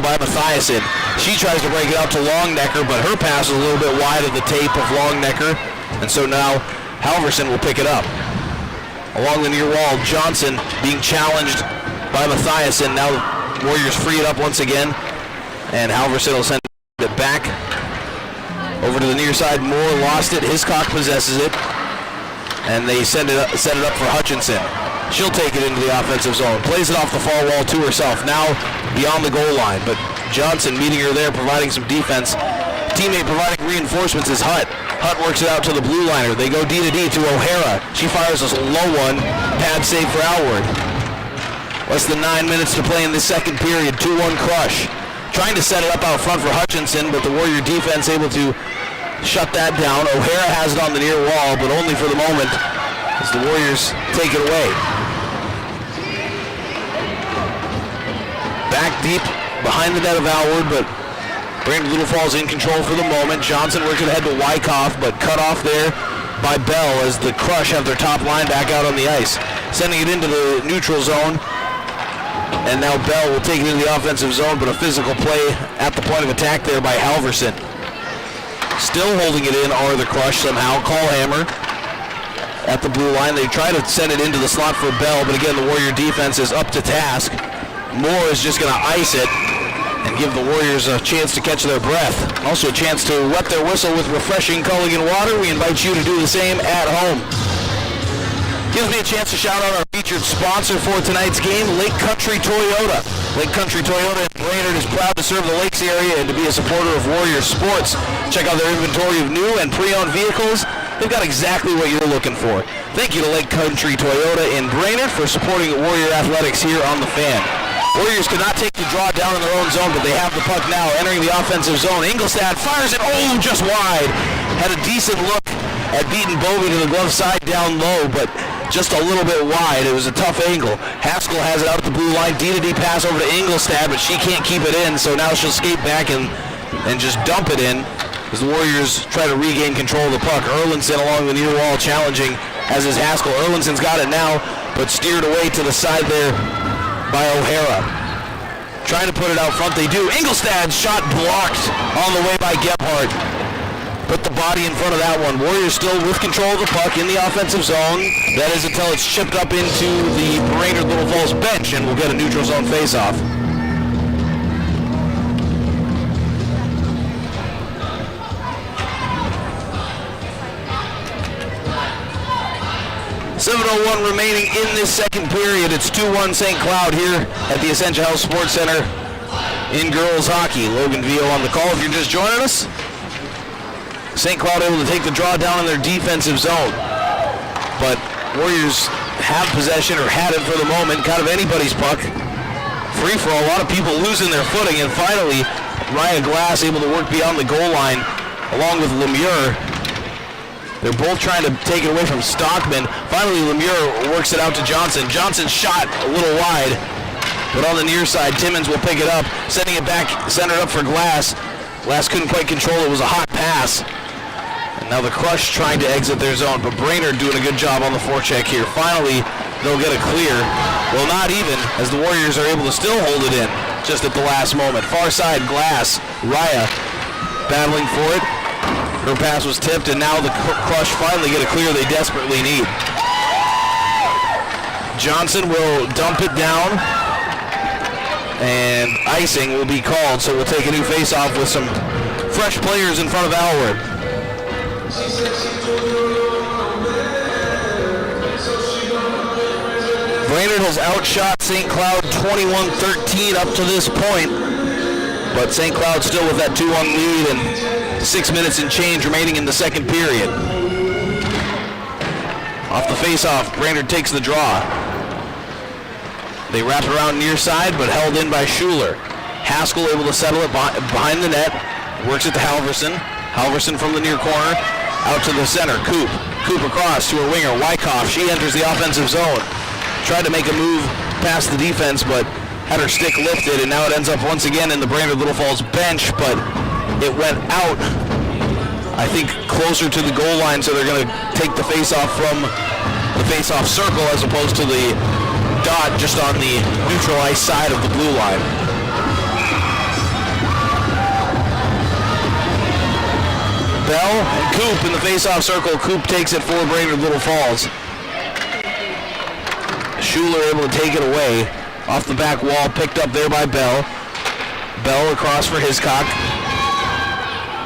by Mathiasen. She tries to break it out to Longnecker, but her pass is a little bit wide of the tape of Longnecker, and so now Halverson will pick it up. Along the near wall, Johnson being challenged by Mathiasen. Now Warriors free it up once again, and Halverson will send it back over to the near side. Moore lost it. Hiscock possesses it, and they set it up for Hutchinson. She'll take it into the offensive zone. Plays it off the far wall to herself. Now beyond the goal line, but Johnson meeting her there, providing some defense. Teammate providing reinforcements is Hutt. Hutt works it out to the blue liner. They go D to D to O'Hara. She fires a low one. Pad save for Alward. Less than 9 minutes to play in the second period. 2-1 Crush. Trying to set it up out front for Hutchinson, but the Warrior defense able to shut that down. O'Hara has it on the near wall, but only for the moment as the Warriors take it away. Back deep behind the net of Alward, but Brainerd Little Falls in control for the moment. Johnson working ahead to Wyckoff, but cut off there by Bell as the Crush have their top line back out on the ice. Sending it into the neutral zone. And now Bell will take it into the offensive zone, but a physical play at the point of attack there by Halverson. Still holding it in are the Crush somehow. Callhammer at the blue line. They try to send it into the slot for Bell, but again, the Warrior defense is up to task. Moore is just going to ice it and give the Warriors a chance to catch their breath. Also a chance to wet their whistle with refreshing Culligan water. We invite you to do the same at home. Gives me a chance to shout out our featured sponsor for tonight's game, Lake Country Toyota. Lake Country Toyota in Brainerd is proud to serve the Lakes area and to be a supporter of Warrior sports. Check out their inventory of new and pre-owned vehicles. They've got exactly what you're looking for. Thank you to Lake Country Toyota in Brainerd for supporting Warrior athletics here on The Fan. Warriors could not take the draw down in their own zone, but they have the puck now entering the offensive zone. Ingolstadt fires it, just wide. Had a decent look at beating Bovey to the glove side down low, but just a little bit wide. It was a tough angle. Haskell has it out at the blue line. D-to-D pass over to Ingolstadt, but she can't keep it in, so now she'll skate back and just dump it in as the Warriors try to regain control of the puck. Erlinson along the near wall challenging, as is Haskell. Erlinson's got it now, but steered away to the side there by O'Hara. Trying to put it out front, they do. Ingolstadt's shot blocked on the way by Gebhardt. Put the body in front of that one. Warriors still with control of the puck in the offensive zone. That is until it's chipped up into the Brainerd Little Falls bench, and we'll get a neutral zone faceoff. .7:01 remaining in this second period. It's 2-1 St. Cloud here at the Essentia Health Sports Center in girls hockey. Logan Vio on the call if you're just joining us. St. Cloud able to take the draw down in their defensive zone. But Warriors have possession, or had it for the moment, kind of anybody's puck. Free for a lot of people losing their footing, and finally Raya Glass able to work beyond the goal line along with Lemieux. They're both trying to take it away from Stockman. Finally, Lemieux works it out to Johnson. Johnson's shot a little wide, but on the near side, Timmons will pick it up, sending it back, centered up for Glass. Glass couldn't quite control it. It was a hot pass. And now the Crush trying to exit their zone, but Brainerd doing a good job on the forecheck here. Finally, they'll get a clear. Well, not even, as the Warriors are able to still hold it in just at the last moment. Far side, Glass, Raya battling for it. Her pass was tipped, and now the Crush finally get a clear they desperately need. Johnson will dump it down, and icing will be called, so we'll take a new face-off with some fresh players in front of Alward. Brainerd has outshot St. Cloud 21-13 up to this point, but St. Cloud still with that 2-1 lead and 6 minutes and change remaining in the second period. Off the face-off, Brainerd takes the draw. They wrap around near side, but held in by Schuler. Haskell able to settle it behind the net. Works it to Halverson. Halverson from the near corner. Out to the center. Coop across to her winger. Wyckoff. She enters the offensive zone. Tried to make a move past the defense, but had her stick lifted, and now it ends up once again in the Brainerd Little Falls bench, but it went out, I think, closer to the goal line, so they're going to take the face-off from the face-off circle as opposed to the dot just on the neutral ice side of the blue line. Bell and Coop in the face-off circle. Coop takes it for Brainerd Little Falls. Schuler able to take it away. Off the back wall, picked up there by Bell. Bell across for Hiscock.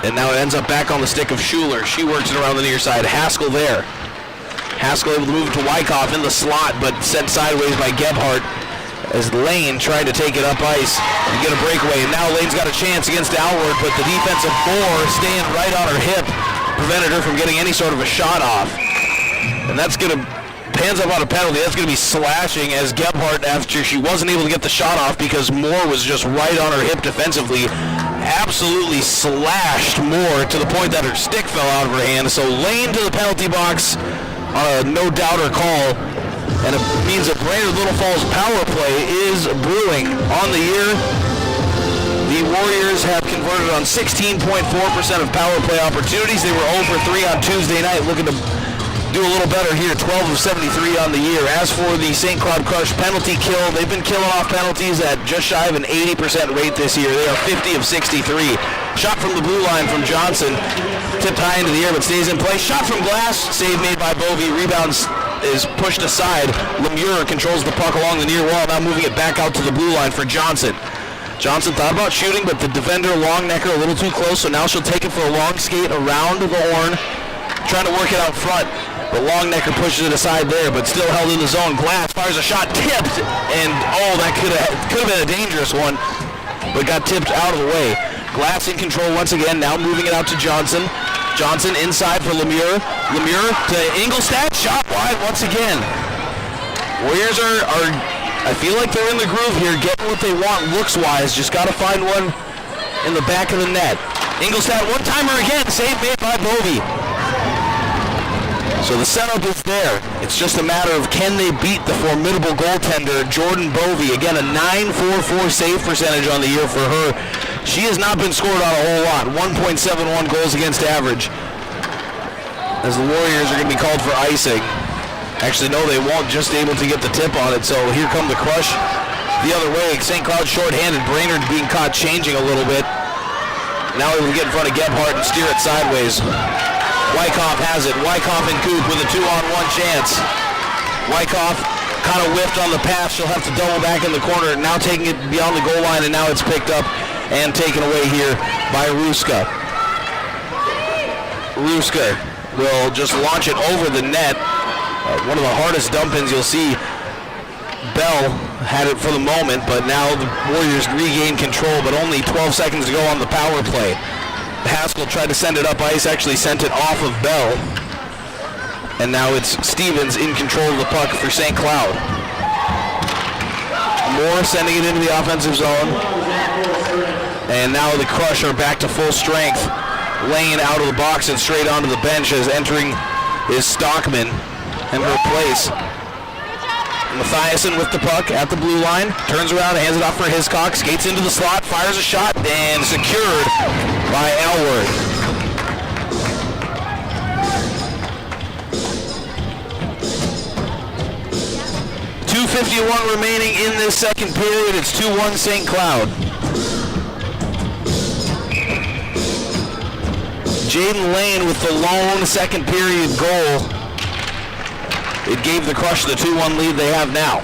And now it ends up back on the stick of Schuler. She works it around the near side. Haskell there. Haskell able to move it to Wyckoff in the slot, but sent sideways by Gebhardt as Lane tried to take it up ice and get a breakaway. And now Lane's got a chance against Alward, but the defensive Moore staying right on her hip prevented her from getting any sort of a shot off. And that's going to, hands up on a penalty, that's going to be slashing as Gebhardt, after she wasn't able to get the shot off because Moore was just right on her hip defensively, absolutely slashed Moore to the point that her stick fell out of her hand. So Lane to the penalty box on a no-doubter call, and it means that Brainerd Little Falls power play is brewing. On the year, the Warriors have converted on 16.4% of power play opportunities. They were 0 for 3 on Tuesday night, looking to do a little better here, 12 of 73 on the year. As for the St. Cloud Crush penalty kill, they've been killing off penalties at just shy of an 80% rate this year. They are 50 of 63. Shot from the blue line from Johnson, tipped high into the air but stays in place. Shot from glass, save made by Bovey. Rebounds is pushed aside. Lemure controls the puck along the near wall, now moving it back out to the blue line for Johnson. Johnson thought about shooting, but the defender, Longnecker, a little too close, so now she'll take it for a long skate around the horn, trying to work it out front. But Longnecker pushes it aside there, but still held in the zone. Glass fires a shot, tipped, and that could have been a dangerous one, but got tipped out of the way. Glass in control once again, now moving it out to Johnson. Johnson inside for Lemure. Lemure to Ingolstadt, shot wide once again. Warriors are I feel like they're in the groove here, getting what they want looks-wise. Just got to find one in the back of the net. Ingolstadt one-timer again, save made by Bovey. So the setup is there. It's just a matter of can they beat the formidable goaltender, Jordan Bovey. Again, a .944 save percentage on the year for her. She has not been scored on a whole lot. 1.71 goals against average. As the Warriors are going to be called for icing. Actually, no, they won't. Just able to get the tip on it. So here come the Crush the other way. St. Cloud shorthanded. Brainerd being caught changing a little bit. Now able to get in front of Gebhardt and steer it sideways. Wyckoff has it. Wyckoff and Coop with a 2-on-1 chance. Wyckoff kind of whiffed on the pass. She'll have to double back in the corner. Now taking it beyond the goal line, and now it's picked up and taken away here by Ruska. Ruska will just launch it over the net. One of the hardest dump-ins you'll see. Bell had it for the moment, but now the Warriors regain control, but only 12 seconds to go on the power play. Haskell tried to send it up ice, actually sent it off of Bell. And now it's Stevens in control of the puck for St. Cloud. Moore sending it into the offensive zone. And now the Crush are back to full strength. Lane out of the box and straight onto the bench as entering is Stockman in her place. Mathiasen with the puck at the blue line, turns around, hands it off for Hiscock, skates into the slot, fires a shot, and secured by Alward. .251 remaining in this second period. It's 2-1 St. Cloud. Jaden Lane with the lone second period goal. It gave the Crush the 2-1 lead they have now.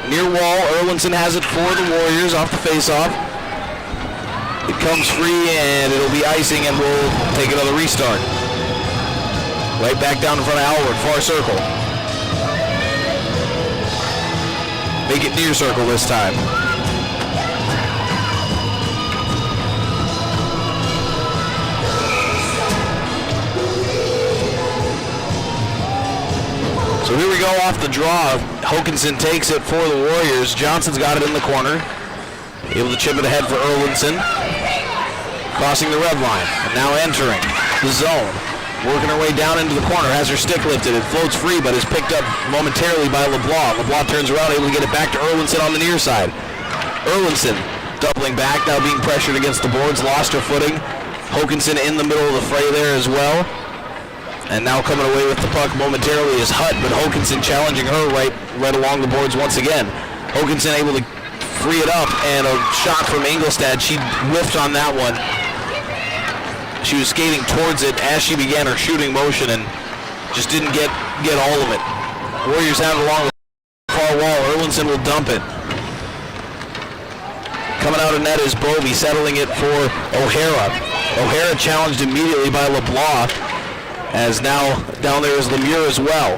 Near wall, Erlinson has it for the Warriors off the faceoff. It comes free and it'll be icing and we'll take another restart. Right back down in front of Alward, far circle. Make it near circle this time. So here we go off the draw. Hokinson takes it for the Warriors. Johnson's got it in the corner. Able to chip it ahead for Erlinson. Crossing the red line. And now entering the zone. Working her way down into the corner. Has her stick lifted. It floats free but is picked up momentarily by LeBlanc. LeBlanc turns around, able to get it back to Erlinson on the near side. Erlinson doubling back, now being pressured against the boards. Lost her footing. Hokinson in the middle of the fray there as well. And now coming away with the puck momentarily is Hutt, but Hokinson challenging her right along the boards once again. Hokinson able to free it up, and a shot from Ingolstadt. She whiffed on that one. She was skating towards it as she began her shooting motion and just didn't get all of it. Warriors have it along the far wall. Erlinson will dump it. Coming out of net is Bovey, settling it for O'Hara. O'Hara challenged immediately by LeBlanc, as now down there is Lemieux as well.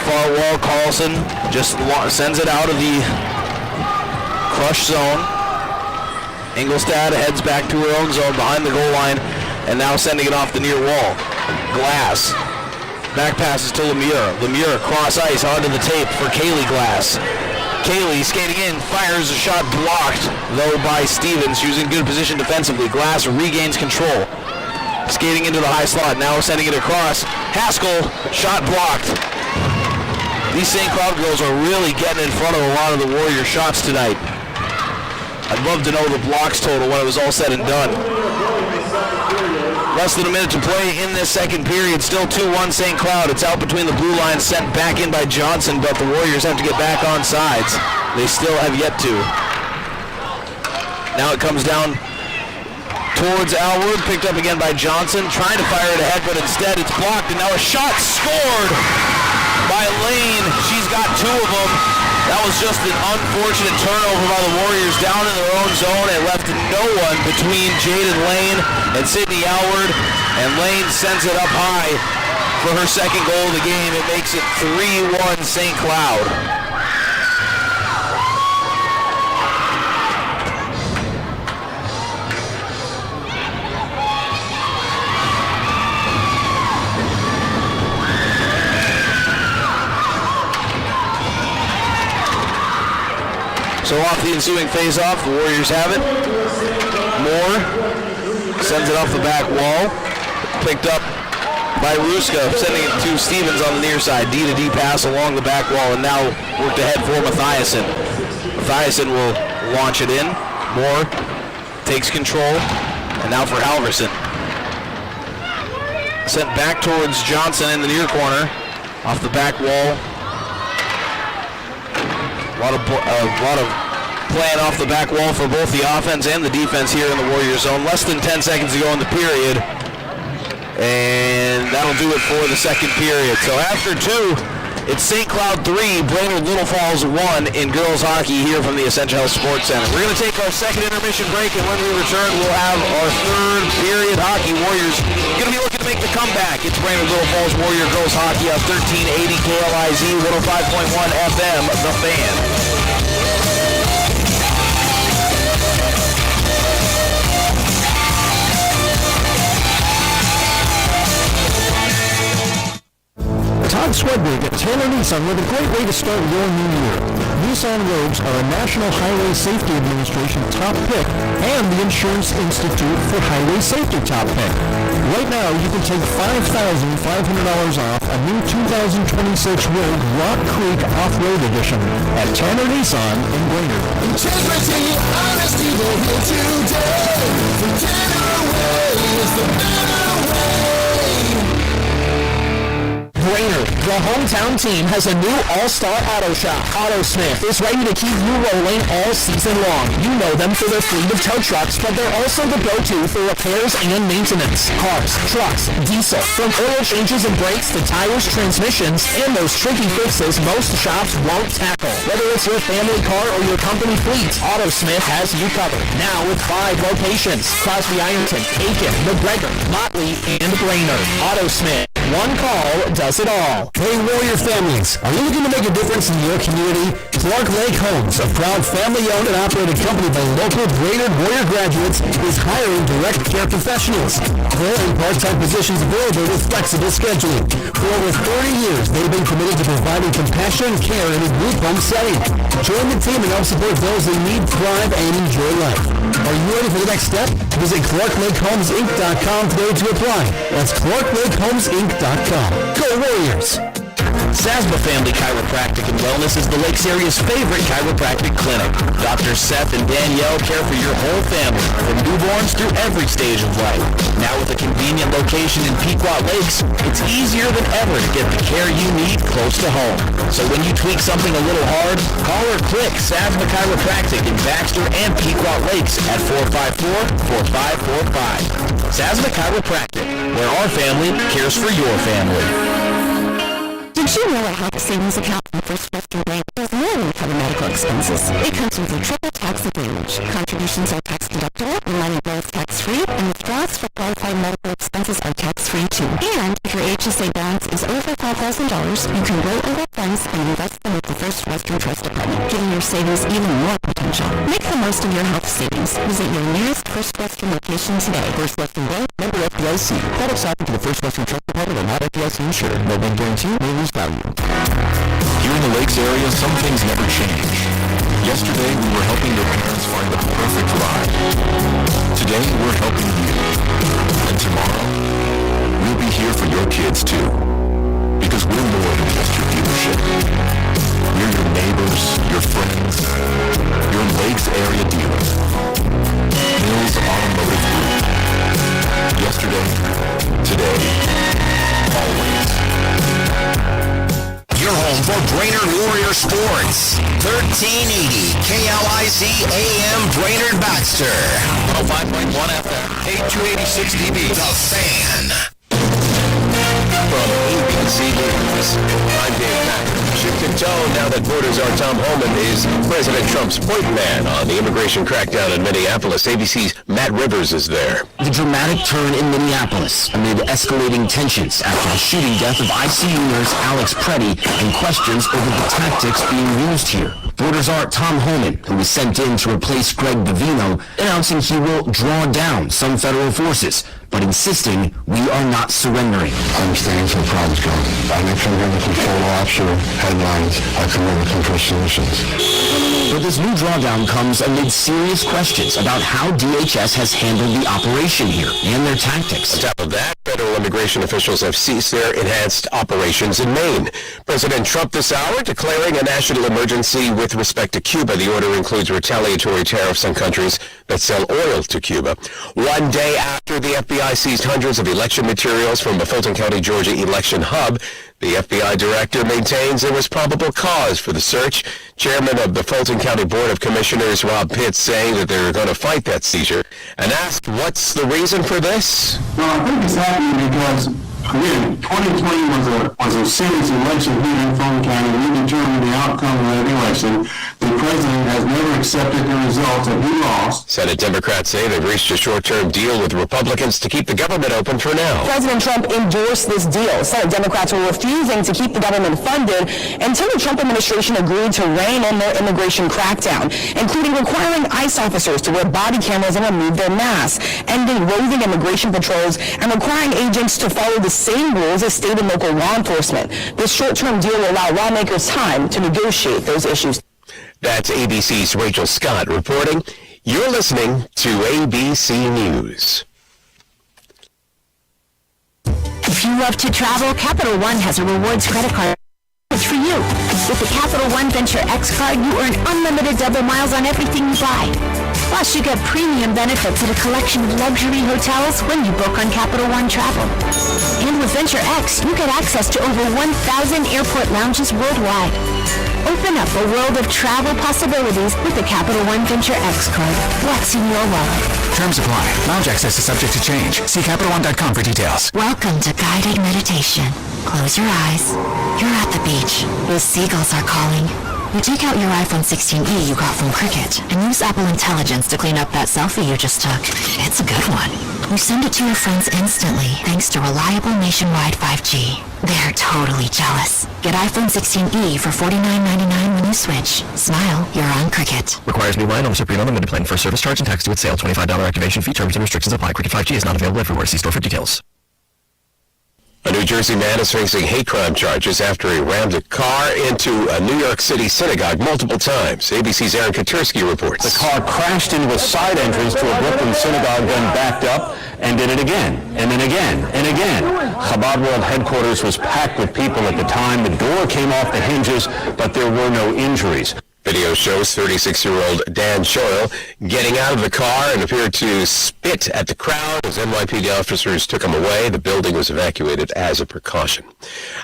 Far wall, Carlson just sends it out of the crush zone. Ingolstadt heads back to her own zone behind the goal line, and now sending it off the near wall. Glass. Back passes to Lemieux. Lemieux cross ice onto the tape for Kaylee Glass. Kaylee skating in, fires a shot blocked, though, by Stevens. She was in good position defensively. Glass regains control. Skating into the high slot, now sending it across. Haskell, shot blocked. These St. Cloud girls are really getting in front of a lot of the Warrior shots tonight. I'd love to know the blocks total when it was all said and done. Less than a minute to play in this second period. Still 2-1 St. Cloud. It's out between the blue lines, sent back in by Johnson, but the Warriors have to get back on sides. They still have yet to. Now it comes down towards Alward, picked up again by Johnson, trying to fire it ahead, but instead it's blocked, and now a shot scored by Lane. She's got two of them. That was just an unfortunate turnover by the Warriors down in their own zone. It left no one between Jaden Lane and Sydney Alward, and Lane sends it up high for her second goal of the game. It makes it 3-1 St. Cloud. So off the ensuing face-off, the Warriors have it. Moore sends it off the back wall. Picked up by Ruska, sending it to Stevens on the near side. D-to-D pass along the back wall, and now worked ahead for Mathiasen. Mathiasen will launch it in. Moore takes control, and now for Halverson. Sent back towards Johnson in the near corner, off the back wall. A lot of playing off the back wall for both the offense and the defense here in the Warriors zone. Less than 10 seconds to go in the period. And that'll do it for the second period. So after two, it's St. Cloud 3, Brainerd Little Falls 1 in girls hockey here from the Essentia Health Sports Center. We're going to take our second intermission break, and when we return, we'll have our third period hockey. Warriors going to be looking to make the comeback. It's Brainerd Little Falls Warrior girls hockey on 1380 KLIZ, 105.1 FM, The Fan. Todd Swedberg at Taylor Nissan with a great way to start your new year. Nissan Rogues are a National Highway Safety Administration top pick and the Insurance Institute for Highway Safety top pick. Right now, you can take $5,500 off a new 2026 Rogue Rock Creek Off-Road Edition at Tanner Nissan in Brainerd. Integrity, honesty, we're here today. The Tanner way is the better way. Brainerd, the hometown team, has a new all-star auto shop. AutoSmith is ready to keep you rolling all season long. You know them for their fleet of tow trucks, but they're also the go-to for repairs and maintenance. Cars, trucks, diesel, from oil changes and brakes to tires, transmissions, and those tricky fixes most shops won't tackle. Whether it's your family car or your company fleet, AutoSmith has you covered. Now with 5 locations: Crosby Ironton, Aiken, McGregor, Motley, and Brainerd. AutoSmith. One call does it all. Hey Warrior families, are you looking to make a difference in your community? Clark Lake Homes, a proud family-owned and operated company by local Brainerd Warrior graduates, is hiring direct care professionals. Full and part-time positions available with flexible scheduling. For over 30 years, they've been committed to providing compassionate care in a group home setting. Join the team and help support those that need, thrive, and enjoy life. Are you ready for the next step? Visit ClarkLakeHomesInc.com today to apply. That's ClarkLakeHomesInc.com. Go Warriors! Sasba Family Chiropractic and Wellness is the Lakes area's favorite chiropractic clinic. Dr. Seth and Danielle care for your whole family, from newborns through every stage of life. Now with a convenient location in Pequot Lakes, it's easier than ever to get the care you need close to home. So when you tweak something a little hard, call or click Sasba Chiropractic in Baxter and Pequot Lakes at 454-4545. Sasba Chiropractic, where our family cares for your family. Did you know a health savings account from First Western Bank does more than cover medical expenses? It comes with a triple tax advantage. Contributions are tax deductible, money bills tax-free, and withdrawals for qualified medical expenses are tax-free too. And if your HSA balance is over $5,000, you can roll over funds and invest them with the First Western Trust Department, giving your savings even more potential. Make the most of your health savings. Visit your nearest First Western location today. First Western Bank, member FDIC. Products offered to the First Western Trust Department are not FDIC insured. No bank guarantee, no lose value. Here in the Lakes area, some things never change. Yesterday, we were helping your parents find the perfect ride. Today, we're helping you. And tomorrow, we'll be here for your kids too. Because we're more than just your dealership. We're your neighbors, your friends, your Lakes area dealer. Mills Automotive Group. Yesterday, today, always. Your home for Brainerd Warrior Sports. 1380 KLIC AM Brainerd Baxter. 105.1 FM, 8286 dB. The Fan. From ABC News, I'm Dave Packer. Shift in tone now that voters are. Tom Homan is President Trump's point man on the immigration crackdown in Minneapolis. ABC's Matt Rivers is there. The dramatic turn in Minneapolis amid escalating tensions after the shooting death of ICU nurse Alex Preddy and questions over the tactics being used here. Voters are Tom Homan, who was sent in to replace Greg Bavino, announcing he will draw down some federal forces, but insisting we are not surrendering. I'm standing for the problems going. I'm not going to control offshore headlines. I come in looking for solutions. But this new drawdown comes amid serious questions about how DHS has handled the operation here and their tactics. On top of that, federal immigration officials have ceased their enhanced operations in Maine. President Trump this hour declaring a national emergency with respect to Cuba. The order includes retaliatory tariffs on countries that sell oil to Cuba. One day after the FBI seized hundreds of election materials from the Fulton County, Georgia election hub, the FBI director maintains there was probable cause for the search. Chairman of the Fulton County Board of Commissioners, Rob Pitts, saying that they're going to fight that seizure, and asked what's the reason for this? Well, I think it's happening because, again, 2020 was a serious election here in Fulton County. We determined the outcome of that election. The president has never accepted the results that he lost. Senate Democrats say they've reached a short-term deal with Republicans to keep the government open for now. President Trump endorsed this deal. Senate Democrats were refusing to keep the government funded until the Trump administration agreed to rein in their immigration crackdown, including requiring ICE officers to wear body cameras and remove their masks, ending roving immigration patrols, and requiring agents to follow the same rules as state and local law enforcement. This short-term deal will allow lawmakers time to negotiate those issues. That's ABC's Rachel Scott reporting. You're listening to ABC News. If you love to travel, Capital One has a rewards credit card for you. With the Capital One Venture X card, you earn unlimited double miles on everything you buy. Plus, you get premium benefits at a collection of luxury hotels when you book on Capital One Travel. And with Venture X, you get access to over 1,000 airport lounges worldwide. Open up a world of travel possibilities with the Capital One Venture X card. What's in your wallet? Terms apply. Lounge access is subject to change. See CapitalOne.com for details. Welcome to guided meditation. Close your eyes. You're at the beach. The seagulls are calling. You take out your iPhone 16e you got from Cricket and use Apple Intelligence to clean up that selfie you just took. It's a good one. You send it to your friends instantly thanks to reliable nationwide 5G. They're totally jealous. Get iPhone 16e for $49.99 when you switch. Smile, you're on Cricket. Requires new line on Supreme Unlimited plan for service charge and tax due at sale. $25 activation fee. Terms and restrictions apply. Cricket 5G is not available everywhere. See store for details. A New Jersey man is facing hate crime charges after he rammed a car into a New York City synagogue multiple times. ABC's Aaron Katursky reports. The car crashed into a side entrance to a Brooklyn synagogue, then backed up and did it again, and then again, and again. Chabad World headquarters was packed with people at the time. The door came off the hinges, but there were no injuries. Video shows 36-year-old Dan Shoyle getting out of the car and appeared to spit at the crowd as NYPD officers took him away. The building was evacuated as a precaution.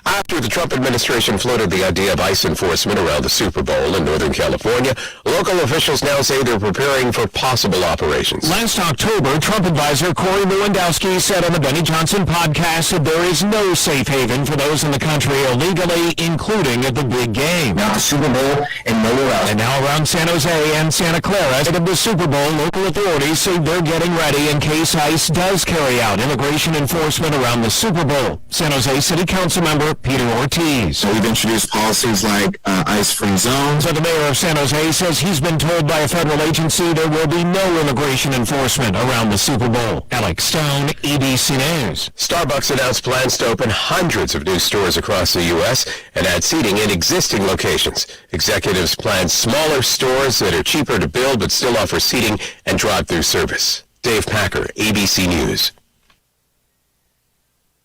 After the Trump administration floated the idea of ICE enforcement around the Super Bowl in Northern California, local officials now say they're preparing for possible operations. Last October, Trump advisor Corey Lewandowski said on the Benny Johnson podcast that there is no safe haven for those in the country illegally, including at the big game. Not the Super Bowl and nowhere else. And now around San Jose and Santa Clara, ahead of the Super Bowl, local authorities say they're getting ready in case ICE does carry out immigration enforcement around the Super Bowl. San Jose City Council member Peter Ortiz. So we've introduced policies like ICE-free zones. So the mayor of San Jose says he's been told by a federal agency there will be no immigration enforcement around the Super Bowl. Alex Stone, ABC News. Starbucks announced plans to open hundreds of new stores across the U.S. and add seating in existing locations. Executives plan smaller stores that are cheaper to build but still offer seating and drive-through service. Dave Packer, ABC News.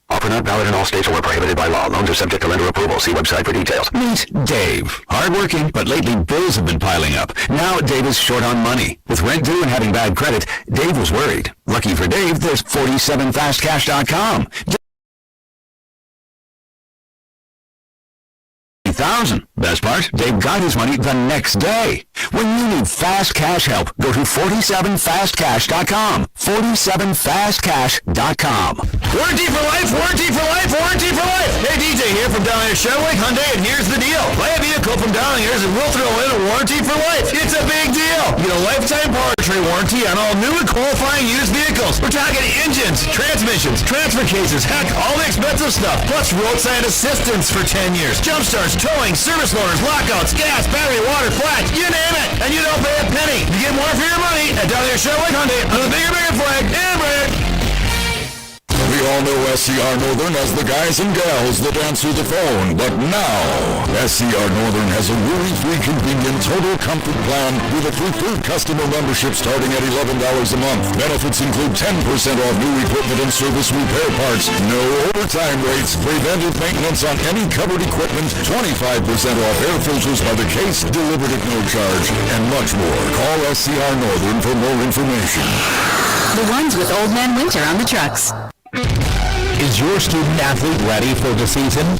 Offer not valid in all states or where prohibited by law. Loans are subject to lender approval. See website for details. Meet Dave. Hardworking, but lately bills have been piling up. Now Dave is short on money. With rent due and having bad credit, Dave was worried. Lucky for Dave, there's 47fastcash.com. 1,000. Best part, Dave got his money the next day. When you need fast cash help, go to 47fastcash.com. 47fastcash.com. Warranty for life, warranty for life, warranty for life. Hey, DJ here from down here, Chevrolet Hyundai, and here's the deal. Buy a vehicle from down here and we'll throw in a warranty for life. It's a big deal. You get a lifetime powertrain warranty on all new and qualifying used vehicles. We're talking engines, transmissions, transfer cases, heck, all the expensive stuff. Plus roadside assistance for 10 years. Jump starts, towing, service loaners, lockouts, gas, battery, water, flat, you name it. And you don't pay a penny. You get more for your money at down here, Chevrolet Hyundai on the bigger flag and Brainerd. We all know SCR Northern as the guys and gals that answer the phone, but now SCR Northern has a worry-free, convenient, total comfort plan with a preferred customer membership starting at $11 a month. Benefits include 10% off new equipment and service repair parts, no overtime rates, preventive maintenance on any covered equipment, 25% off air filters by the case, delivered at no charge, and much more. Call SCR Northern for more information. The ones with Old Man Winter on the trucks. Is your student athlete ready for the season?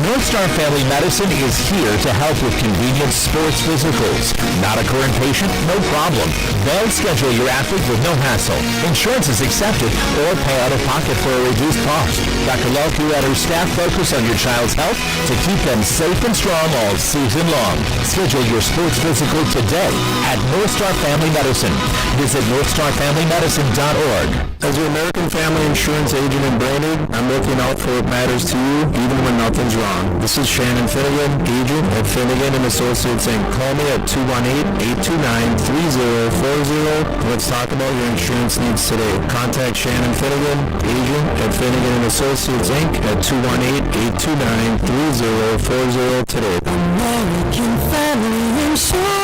North Star Family Medicine is here to help with convenient sports physicals. Not a current patient? No problem. They'll schedule your athlete with no hassle. Insurance is accepted or pay out of pocket for a reduced cost. Dr. Lalku and her staff focus on your child's health to keep them safe and strong all season long. Schedule your sports physical today at North Star Family Medicine. Visit northstarfamilymedicine.org. As your American Family Insurance agent in Brainerd, I'm looking out for what matters to you, even when nothing's wrong. This is Shannon Finnegan, agent at Finnegan & Associates Inc. Call me at 218-829-3040. Let's talk about your insurance needs today. Contact Shannon Finnegan, agent at Finnegan & Associates Inc. at 218-829-3040 today. American Family Insurance.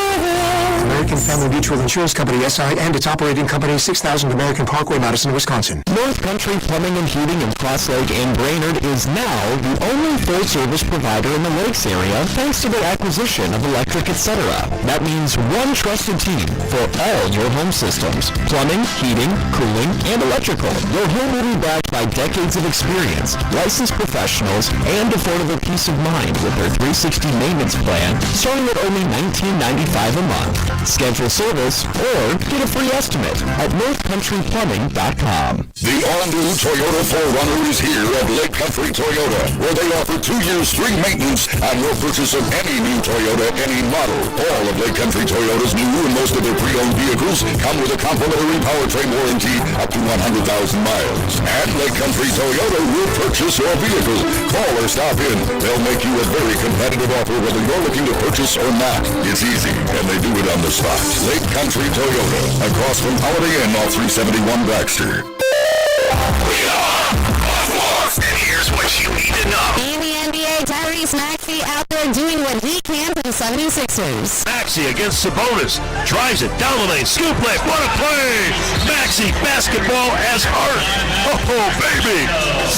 American Family Mutual Insurance Company, SI, and its operating company, 6000 American Parkway, Madison, Wisconsin. North Country Plumbing and Heating in Cross Lake and Brainerd is now the only full-service provider in the Lakes area thanks to their acquisition of electric, etc. That means one trusted team for all your home systems. Plumbing, heating, cooling, and electrical. Your home will be backed by decades of experience, licensed professionals, and affordable peace of mind with their 360 maintenance plan starting at only $19.95 a month. Schedule service or get a free estimate at northcountryplumbing.com. The all-new Toyota 4Runner is here at Lake Country Toyota, where they offer 2 years free maintenance on your purchase of any new Toyota, any model. All of Lake Country Toyota's new and most of their pre-owned vehicles come with a complimentary powertrain warranty up to 100,000 miles. At Lake Country Toyota, we'll purchase your vehicle. Call or stop in. They'll make you a very competitive offer whether you're looking to purchase or not. It's easy, and they do it on the spot. Lake Country Toyota, across from Holiday Inn off 371 Baxter. We are Buffalo, and here's what you need to know. In the NBA, Tyrese Maxey out there doing what he can for the 76ers. Maxey against Sabonis. Drives it down the lane. Scoop layup. What a play! Maxey, basketball as heart. Oh, baby.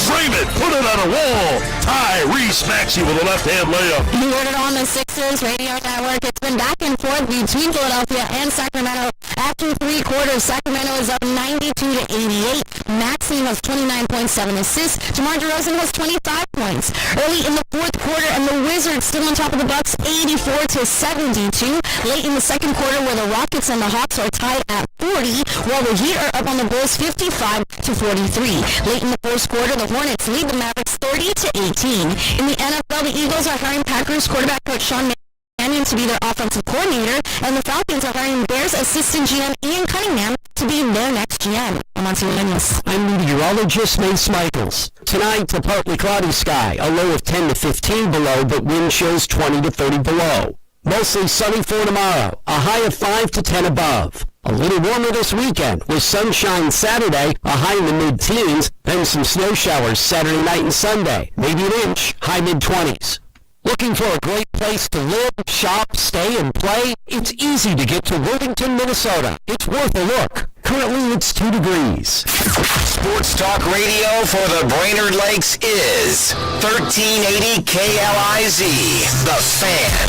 Frame it. Put it on a wall. Tyrese Maxey with a left-hand layup. You heard it on the Sixers Radio Network. It's been back and forth between Philadelphia and Sacramento. After 3 quarters, Sacramento is up 92-88. Maxey has 29.7 assists. DeMar DeRozan has 25 points. Early in the 4th quarter, and the Wizards still on top of the Bucks, 84-72. Late in the 2nd quarter, where the Rockets and the Hawks are tied at 40, while the Heat are up on the Bulls 55-43. Late in the 1st quarter, the Hornets lead the Mavericks 30-18. In the NFL, the Eagles are hiring Packers quarterback coach Sean Mannion to be their offensive coordinator, and the Falcons are hiring Bears assistant GM Ian Cunningham to be their next GM. I'm on to your news. I'm meteorologist Mace Michaels. Tonight, a partly cloudy sky, a low of 10 to 15 below, but wind chills 20 to 30 below. Mostly sunny for tomorrow, a high of 5 to 10 above. A little warmer this weekend with sunshine Saturday, a high in the mid-teens, then some snow showers Saturday night and Sunday, maybe an inch, high mid-20s. Looking for a great place to live, shop, stay, and play? It's easy to get to Worthington, Minnesota. It's worth a look. Currently, it's 2 degrees. Sports Talk Radio for the Brainerd Lakes is 1380 KLIZ, The Fan.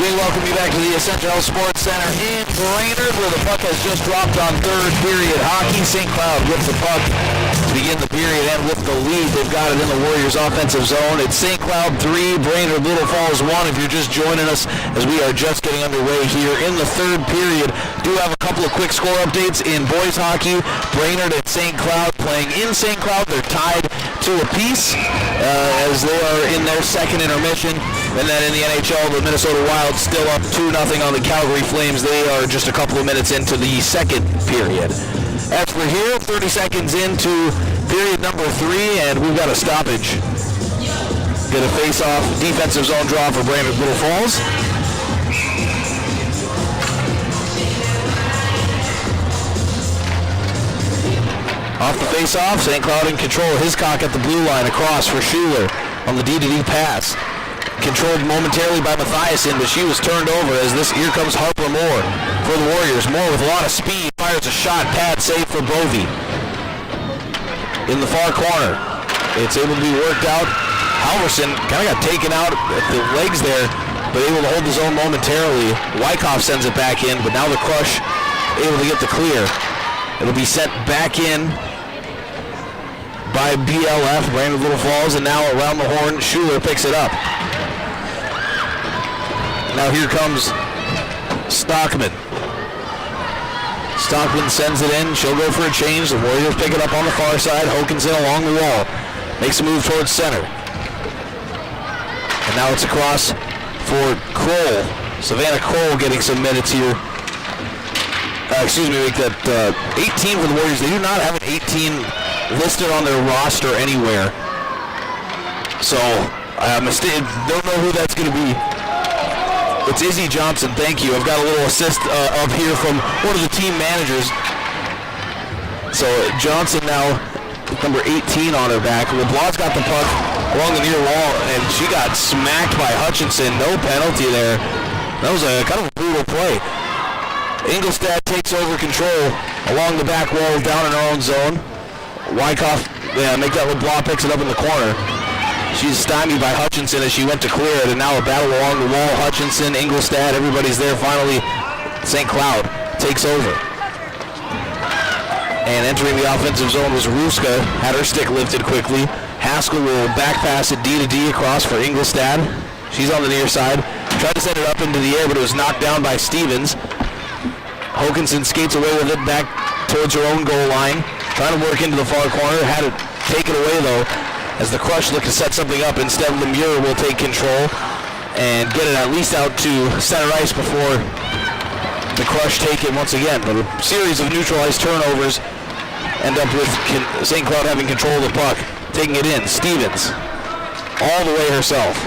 We welcome you back to the Essential Health Sports Center in Brainerd, where the puck has just dropped on 3rd period hockey. St. Cloud with the puck to begin the period and with the lead. They've got it in the Warriors' offensive zone. It's St. Cloud 3, Brainerd Little Falls 1. If you're just joining us as we are just getting underway here in the 3rd period, do have a couple of quick score updates in boys hockey. Brainerd and St. Cloud playing in St. Cloud. They're tied to a piece as they are in their 2nd intermission. And then in the NHL, the Minnesota Wild still up 2-0 on the Calgary Flames. They are just a couple of minutes into the 2nd period. As for here, 30 seconds into period number 3, and we've got a stoppage. Get a face-off defensive zone draw for Brainerd Little Falls. Off the face-off, St. Cloud in control. Hiscock at the blue line across for Schuler on the D-to-D pass. Controlled momentarily by Mathiasen, but she was turned over as here comes Harper Moore for the Warriors. Moore with a lot of speed, fires a shot, pad save for Bovey. In the far corner, it's able to be worked out. Halverson kind of got taken out at the legs there, but able to hold the zone momentarily. Wyckoff sends it back in, but now the Crush able to get the clear. It'll be sent back in by BLF, Brainerd Little Falls, and now around the horn, Schuler picks it up. Now here comes Stockman. Stockman sends it in. She'll go for a change. The Warriors pick it up on the far side. Hokinson along the wall. Makes a move towards center. And now it's across for Kroll. Savannah Kroll getting some minutes here. Make that 18 for the Warriors. They do not have an 18 listed on their roster anywhere. So, don't know who that's going to be. It's Izzy Johnson, thank you. I've got a little assist up here from one of the team managers. So Johnson now, number 18 on her back. LeBlanc's got the puck along the near wall, and she got smacked by Hutchinson. No penalty there. That was a kind of a brutal play. Ingolstadt takes over control along the back wall down in her own zone. Wyckoff, make that LeBlanc picks it up in the corner. She's stymied by Hutchinson as she went to clear it, and now a battle along the wall. Hutchinson, Ingolstadt, everybody's there. Finally, St. Cloud takes over. And entering the offensive zone was Ruska, had her stick lifted quickly. Haskell will back pass it D-to-D across for Ingolstadt. She's on the near side. Tried to set it up into the air, but it was knocked down by Stevens. Hokinson skates away with it back towards her own goal line. Trying to work into the far corner. Had it taken away, though, as the Crush look to set something up. Instead, Lemure will take control and get it at least out to center ice before the Crush take it once again. But a series of neutralized turnovers end up with St. Cloud having control of the puck, taking it in. Stevens, all the way herself.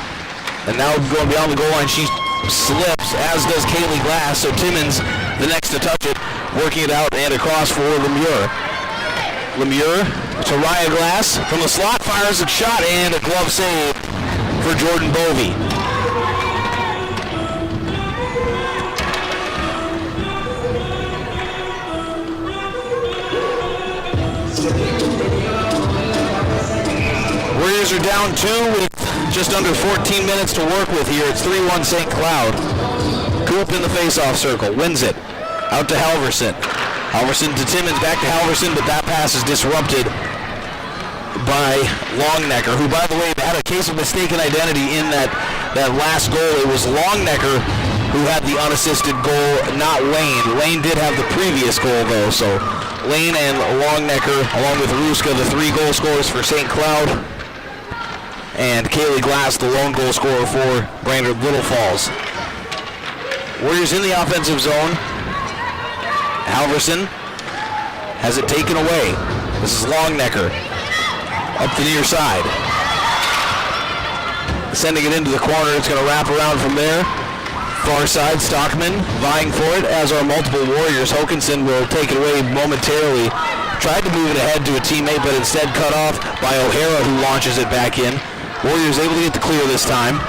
And now going beyond the goal line, she slips, as does Kaylee Glass. So Timmons, the next to touch it, working it out and across for Lemure. Lemieux to Ryan Glass. From the slot, fires a shot and a glove save for Jordan Bovey. Warriors are down 2 with just under 14 minutes to work with here. It's 3-1 St. Cloud. Coop in the face-off circle, wins it. Out to Halverson. Halverson to Timmons, back to Halverson, but that pass is disrupted by Longnecker, who, by the way, had a case of mistaken identity in that last goal. It was Longnecker who had the unassisted goal, not Lane. Lane did have the previous goal, though, so Lane and Longnecker, along with Ruska, the 3 goal scorers for St. Cloud, and Kaylee Glass, the lone goal scorer for Brainerd Little Falls. Warriors in the offensive zone. Halverson has it taken away. This is Longnecker up the near side. Sending it into the corner. It's going to wrap around from there. Far side, Stockman vying for it, as are multiple Warriors. Hokinson will take it away momentarily. Tried to move it ahead to a teammate, but instead cut off by O'Hara, who launches it back in. Warriors able to get the clear this time.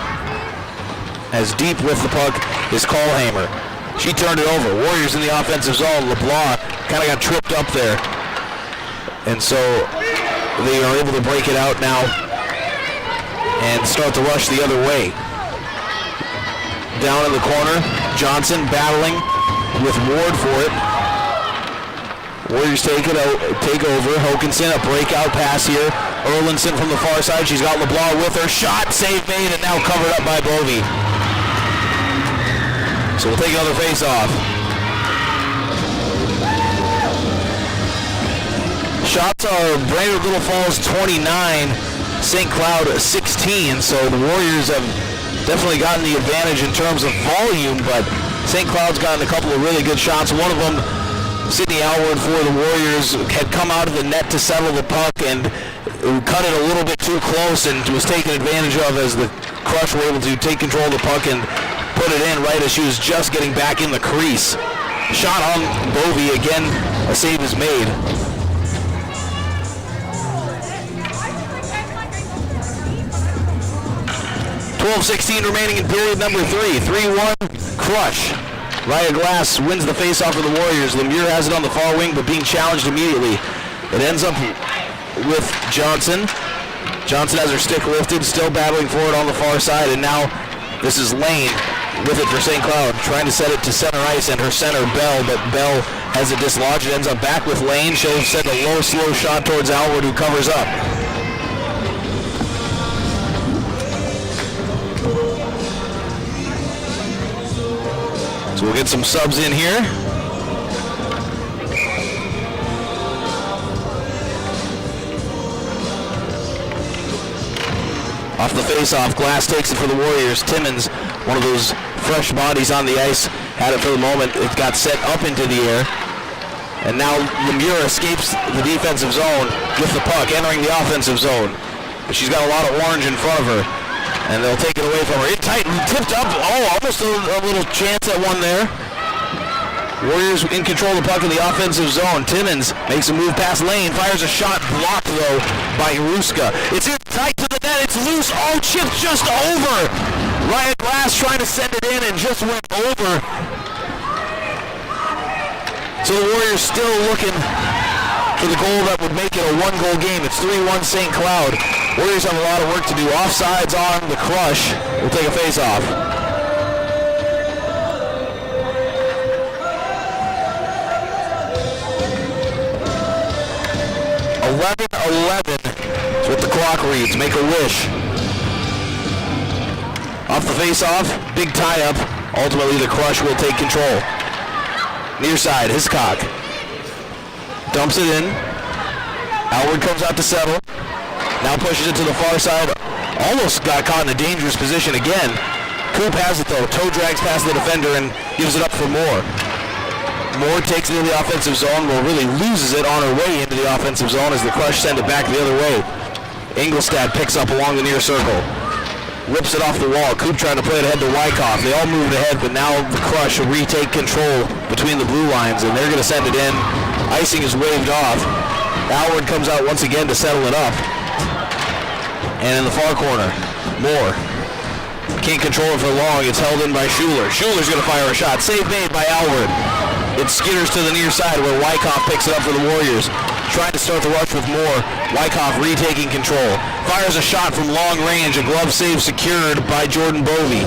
As deep with the puck is Callhammer. She turned it over. Warriors in the offensive zone. LeBlanc kind of got tripped up there. And so they are able to break it out now and start the rush the other way. Down in the corner, Johnson battling with Ward for it. Warriors take over. Hokinson, a breakout pass here. Erlinson from the far side. She's got LeBlanc with her. Shot, save made, and now covered up by Bovey. So we'll take another face-off. Shots are Brainerd Little Falls 29, St. Cloud 16. So the Warriors have definitely gotten the advantage in terms of volume, but St. Cloud's gotten a couple of really good shots. One of them, Sydney Alward for the Warriors, had come out of the net to settle the puck and cut it a little bit too close and was taken advantage of as the Crush were able to take control of the puck and put it in right as she was just getting back in the crease. Shot on Bovey. Again, a save is made. .12:16 remaining in period number 3. 3-1 Crush. Raya Glass wins the face-off for the Warriors. Lemieux has it on the far wing, but being challenged immediately. It ends up with Johnson. Johnson has her stick lifted, still battling for it on the far side, and now this is Lane with it for St. Cloud, trying to set it to center ice, and her center, Bell, but Bell has it dislodged. It ends up back with Lane. She'll send a low, slow shot towards Alward, who covers up. So we'll get some subs in here. Off the face-off, Glass takes it for the Warriors. Timmons, one of those fresh bodies on the ice, had it for the moment. It got set up into the air. And now Lemieux escapes the defensive zone with the puck, entering the offensive zone. But she's got a lot of orange in front of her. And they'll take it away from her. It tight, tipped up. Oh, almost a little chance at one there. Warriors in control of the puck in the offensive zone. Timmons makes a move past Lane, fires a shot, blocked though by Ruska. It's in tight to the net, it's loose. Oh, chipped just over. Ryan Glass trying to send it in and just went over. So the Warriors still looking for the goal that would make it a 1-goal game. It's 3-1 St. Cloud. Warriors have a lot of work to do. Offsides on the Crush. We'll take a face-off. 11-11 is what the clock reads. Make a wish. Off the face-off, big tie-up. Ultimately, the Crush will take control. Near side, Hiscock dumps it in. Alward comes out to settle. Now pushes it to the far side. Almost got caught in a dangerous position again. Coop has it though. Toe drags past the defender and gives it up for Moore. Moore takes it into the offensive zone. Moore really loses it on her way into the offensive zone as the Crush send it back the other way. Engelstad picks up along the near circle. Rips it off the wall. Coop trying to play it ahead to Wyckoff. They all moved ahead, but now the Crush retake control between the blue lines, and they're going to send it in. Icing is waved off. Alward comes out once again to settle it up. And in the far corner, Moore. Can't control it for long. It's held in by Schuler. Schuler's going to fire a shot. Save made by Alward. It skitters to the near side where Wyckoff picks it up for the Warriors. Trying to start the rush with Moore. Wyckoff retaking control. Fires a shot from long range. A glove save secured by Jordan Bovey.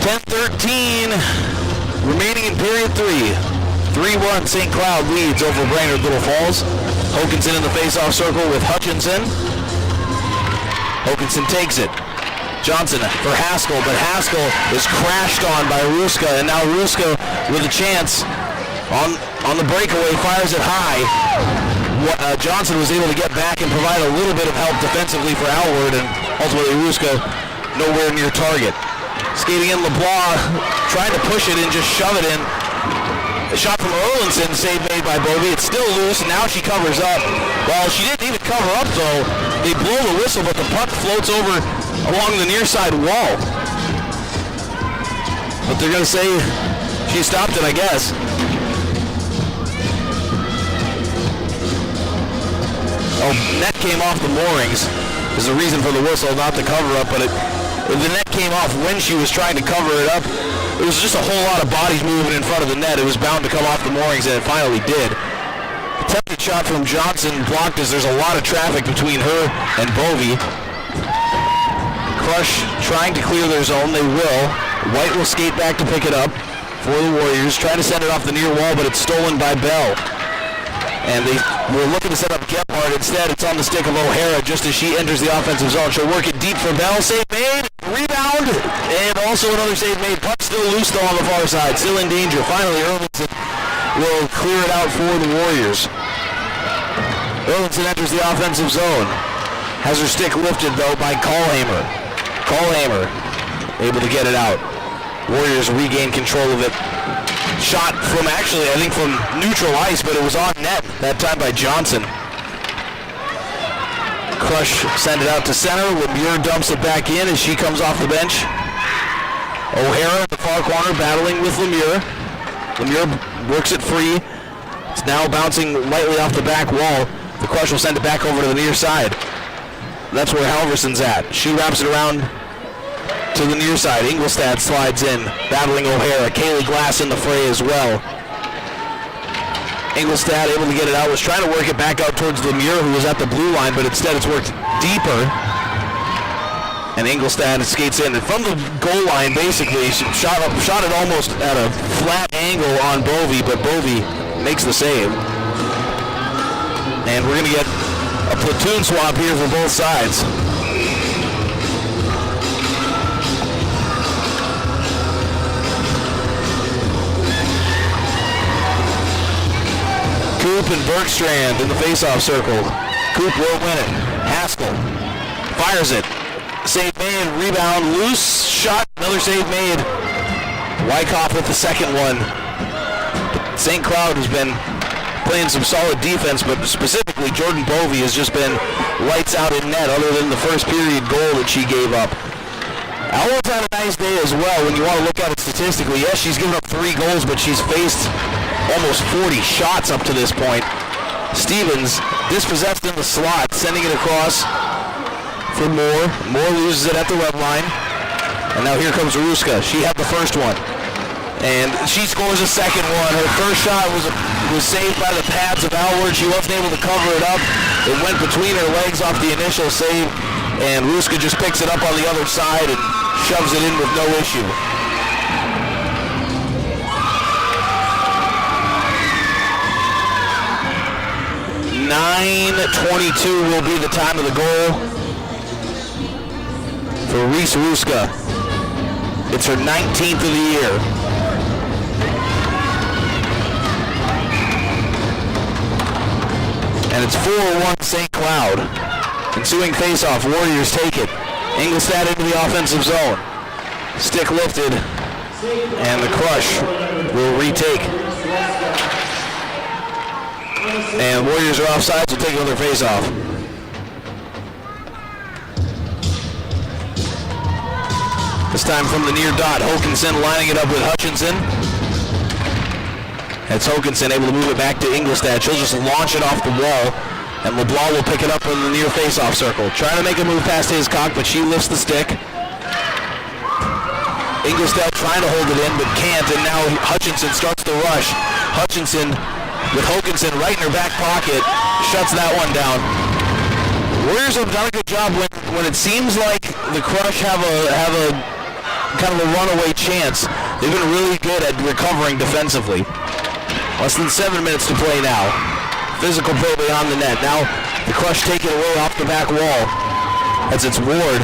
.13 remaining in period 3. 3-1 St. Cloud leads over Brainerd Little Falls. Hokanson in the face-off circle with Hutchinson. Hokanson takes it. Johnson for Haskell, but Haskell is crashed on by Ruska, and now Ruska with a chance on the breakaway, fires it high. Johnson was able to get back and provide a little bit of help defensively for Alward, and ultimately Ruska nowhere near target. Skating in, LeBlanc trying to push it and just shove it in. A shot from Erlinson, save made by Bovey. It's still loose, and now she covers up. Well, she didn't even cover up, though. They blow the whistle, but the puck floats over along the near side wall. But they're going to say she stopped it, I guess. Oh, net came off the moorings is the reason for the whistle, not the cover-up, but the net came off when she was trying to cover it up. It was just a whole lot of bodies moving in front of the net. It was bound to come off the moorings, and it finally did. Attempted shot from Johnson blocked as there's a lot of traffic between her and Bovey. Crush trying to clear their zone. They will. White will skate back to pick it up for the Warriors. Try to send it off the near wall, but it's stolen by Bell. And they were looking to set up Gephardt. Instead, it's on the stick of O'Hara just as she enters the offensive zone. She'll work it deep for Bell. Save made. Rebound. And also another save made. Puck still loose, though, on the far side. Still in danger. Finally, Erlinson will clear it out for the Warriors. Erlinson enters the offensive zone. Has her stick lifted, though, by Callhammer. Callhammer able to get it out. Warriors regain control of it. Shot from, actually, I think from neutral ice, but it was on net that time by Johnson. Crush send it out to center. Lemieux dumps it back in as she comes off the bench. O'Hara at the far corner battling with Lemieux. Lemieux works it free. It's now bouncing lightly off the back wall. The Crush will send it back over to the near side. That's where Halverson's at. She wraps it around to the near side. Ingolstadt slides in, battling O'Hara. Kaylee Glass in the fray as well. Ingolstadt able to get it out, was trying to work it back out towards Lemieux, who was at the blue line, but instead it's worked deeper. And Ingolstadt skates in. And from the goal line, basically, shot it almost at a flat angle on Bovey, but Bovey makes the save. And we're going to get a platoon swap here for both sides. Coop and Bergstrand in the face-off circle. Coop will win it. Haskell fires it. Save made, rebound, loose shot, another save made. Wyckoff with the second one. St. Cloud has been playing some solid defense, but specifically Jordan Bovey has just been lights out in net other than the first period goal that she gave up. Alward's had a nice day as well when you want to look at it statistically. Yes, she's given up 3 goals, but she's faced almost 40 shots up to this point. Stevens dispossessed in the slot, sending it across for Moore. Moore loses it at the red line. And now here comes Ruska. She had the first one. And she scores a second one. Her first shot was saved by the pads of Alward. She wasn't able to cover it up. It went between her legs off the initial save. And Ruska just picks it up on the other side and shoves it in with no issue. .9:22 will be the time of the goal for Reese Ruska. It's her 19th of the year. And it's 4-1 St. Cloud. Ensuing faceoff, Warriors take it. Ingolstadt into the offensive zone. Stick lifted, and the Crush will retake. And Warriors are offside, so take another faceoff. This time from the near dot, Hokanson lining it up with Hutchinson. That's Hokanson able to move it back to Ingolstadt. She'll just launch it off the wall, and LeBlanc will pick it up in the near face-off circle. Trying to make a move past Hiscock, but she lifts the stick. Ingolstadt trying to hold it in, but can't, and now Hutchinson starts the rush. Hutchinson with Hokanson right in her back pocket, shuts that one down. Warriors have done a good job when it seems like the Crush have a kind of a runaway chance. They've been really good at recovering defensively. Less than 7 minutes to play now. Physical play beyond the net. Now the Crush take it away off the back wall. As it's Ward.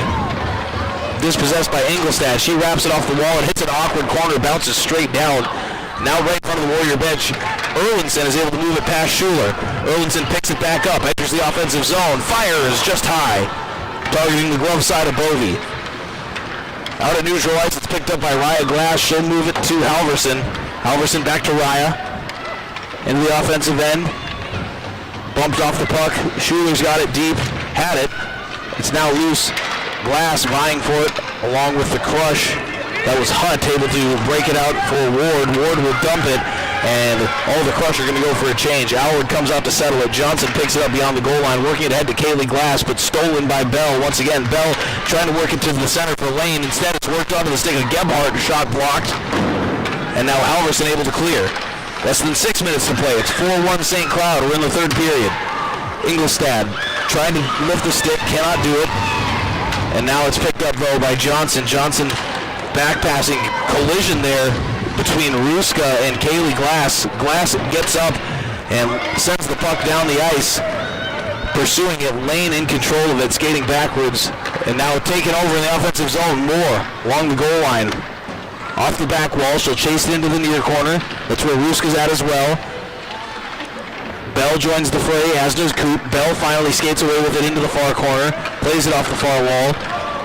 Dispossessed by Ingolstadt. She wraps it off the wall and hits an awkward corner. Bounces straight down. Now right in front of the Warrior bench. Erlinson is able to move it past Schuler. Erlinson picks it back up. Enters the offensive zone. Fires just high. Targeting the glove side of Bovey. Out at neutral ice. It's picked up by Raya Glass. She'll move it to Halverson. Halverson back to Raya. Into the offensive end. Bumped off the puck. Schuler's got it deep. Had it. It's now loose. Glass vying for it along with the Crush. That was Hutt able to break it out for Ward. Ward will dump it, and all the Crush are going to go for a change. Alward comes out to settle it. Johnson picks it up beyond the goal line, working it ahead to Kaylee Glass, but stolen by Bell. Once again, Bell trying to work it to the center for Lane. Instead, it's worked onto the stick of Gebhardt. Shot blocked, and now Halverson able to clear. Less than 6 minutes to play. It's 4-1 St. Cloud. We're in the third period. Ingolstadt trying to lift the stick, cannot do it. And now it's picked up, though, by Johnson. Johnson back passing, collision there between Ruska and Kaylee Glass. Glass gets up and sends the puck down the ice. Pursuing it, Lane in control of it, skating backwards. And now taking over in the offensive zone. Moore along the goal line. Off the back wall, she'll chase it into the near corner. That's where Ruska's at as well. Bell joins the fray, as does Coop. Bell finally skates away with it into the far corner, plays it off the far wall,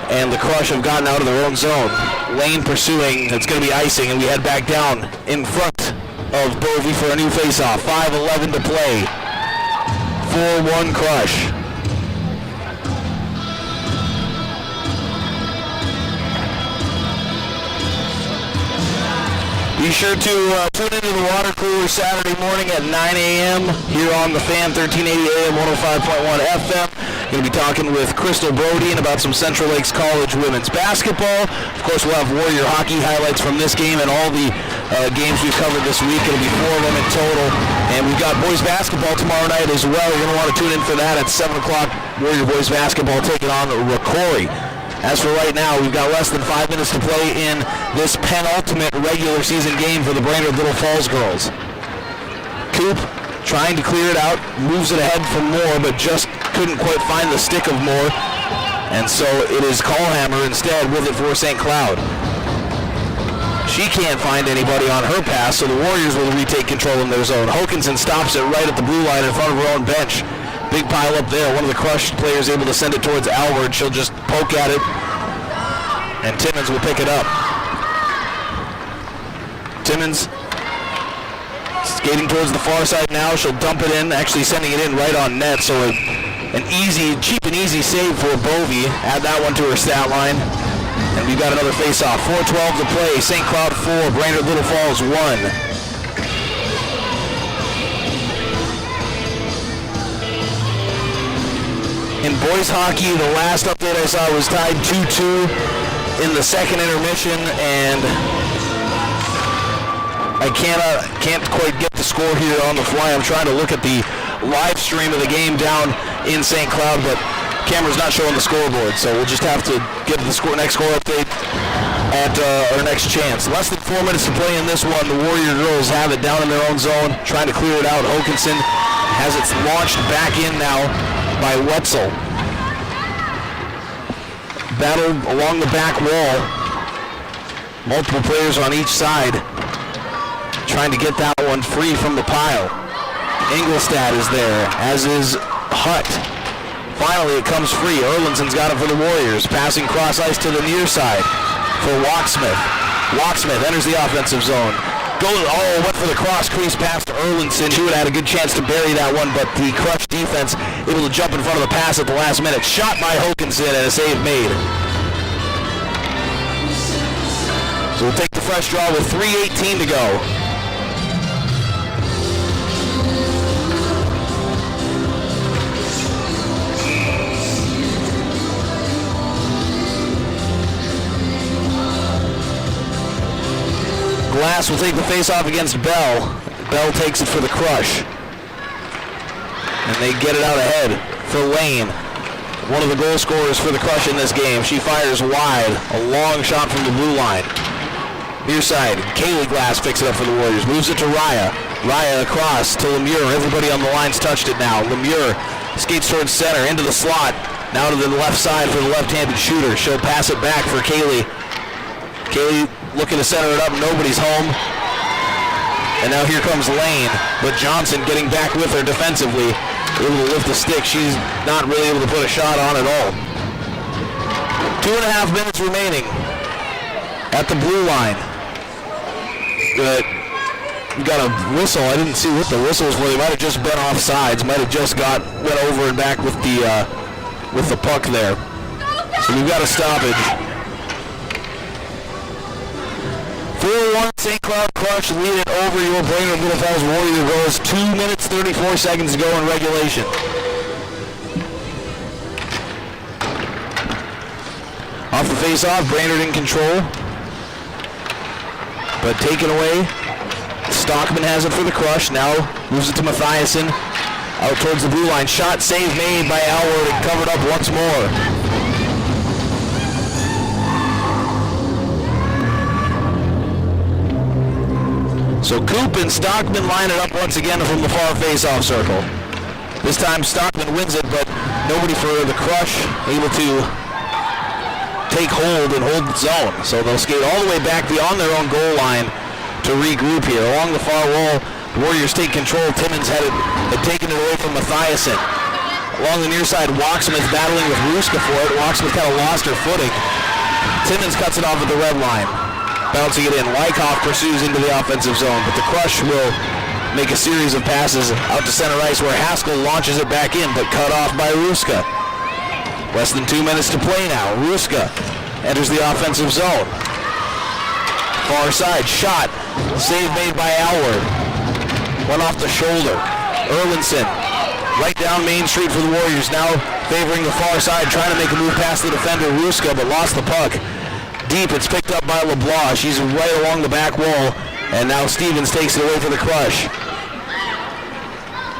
and the Crush have gotten out of their own zone. Lane pursuing, it's going to be icing, and we head back down in front of Bovey for a new faceoff. 5:11 to play. 4-1 Crush. Be sure to tune into the Water Cooler Saturday morning at 9 a.m. here on the Fan, 1380 AM, 105.1 FM. Going to be talking with Crystal Brody about some Central Lakes College women's basketball. Of course, we'll have Warrior hockey highlights from this game and all the games we've covered this week. It'll be 4 of them in total. And we've got boys basketball tomorrow night as well. You're going to want to tune in for that at 7 o'clock. Warrior boys basketball taking on Rocori. As for right now, we've got less than 5 minutes to play in this penultimate regular season game for the Brainerd Little Falls girls. Coop trying to clear it out, moves it ahead for Moore, but just couldn't quite find the stick of Moore. And so it is Callhammer instead with it for St. Cloud. She can't find anybody on her pass, so the Warriors will retake control in their zone. Hokanson stops it right at the blue line in front of her own bench. Big pile up there. One of the Crush players able to send it towards Alward. She'll just poke at it, and Timmons will pick it up. Timmons skating towards the far side now. She'll dump it in, actually sending it in right on net. So an easy, cheap and easy save for Bovey. Add that one to her stat line. And we've got another face-off. 4:12 to play. St. Cloud 4, Brainerd Little Falls 1. In boys hockey, the last update I saw was tied 2-2 in the second intermission, and I can't quite get the score here on the fly. I'm trying to look at the live stream of the game down in St. Cloud, but camera's not showing the scoreboard, so we'll just have to get the next score update at our next chance. Less than 4 minutes to play in this one. The Warrior girls have it down in their own zone, trying to clear it out. Hokanson has it launched back in now by Wetzel. Battle along the back wall. Multiple players on each side trying to get that one free from the pile. Ingolstadt is there, as is Hutt. Finally, it comes free. Erlinson's got it for the Warriors. Passing cross ice to the near side for Walksmith. Walksmith enters the offensive zone. Went for the cross crease pass to Erlinson. She would have had a good chance to bury that one, but the Crush defense able to jump in front of the pass at the last minute. Shot by Hokanson and a save made. So we'll take the fresh draw with 3:18 to go. Glass will take the face-off against Bell. Bell takes it for the crush. And they get it out ahead for Lane. One of the goal scorers for the crush in this game. She fires wide. A long shot from the blue line. Near side, Kaylee Glass picks it up for the Warriors. Moves it to Raya. Raya across to Lemieux. Everybody on the line's touched it now. Lemieux skates towards center, into the slot. Now to the left side for the left-handed shooter. She'll pass it back for Kaylee. Kaylee looking to center it up. Nobody's home. And now here comes Lane. But Johnson getting back with her defensively. Able to lift the stick. She's not really able to put a shot on at all. 2.5 minutes remaining at the blue line. But we got a whistle. I didn't see what the whistle was for. They might have just been off sides. Might have just went over and back with the puck there. So we've got a stoppage. 4-1 St. Cloud Crush lead it over your Brainerd Little Falls Warrior Girls. 2 minutes 34 seconds to go in regulation. Off the face-off, Brainerd in control. But taken away. Stockman has it for the crush. Now moves it to Mathiasen. Out towards the blue line. Shot save made by Alward and covered up once more. So Coop and Stockman line it up once again from the far face-off circle. This time Stockman wins it, but nobody for the crush able to take hold and hold the zone. So they'll skate all the way back beyond their own goal line to regroup here. Along the far wall, the Warriors take control. Timmons had taken it away from Mathiasen. Along the near side, Walksmith battling with Ruska for it. Walksmith kind of lost her footing. Timmons cuts it off at the red line. Bouncing it in. Wyckoff pursues into the offensive zone, but the Crush will make a series of passes out to center ice where Haskell launches it back in, but cut off by Ruska. Less than 2 minutes to play now. Ruska enters the offensive zone. Far side, shot. Save made by Alward. Went off the shoulder. Erlinson right down Main Street for the Warriors, now favoring the far side, trying to make a move past the defender, Ruska, but lost the puck. Deep, it's picked up by LeBlanc. She's right along the back wall, and now Stevens takes it away for the crush.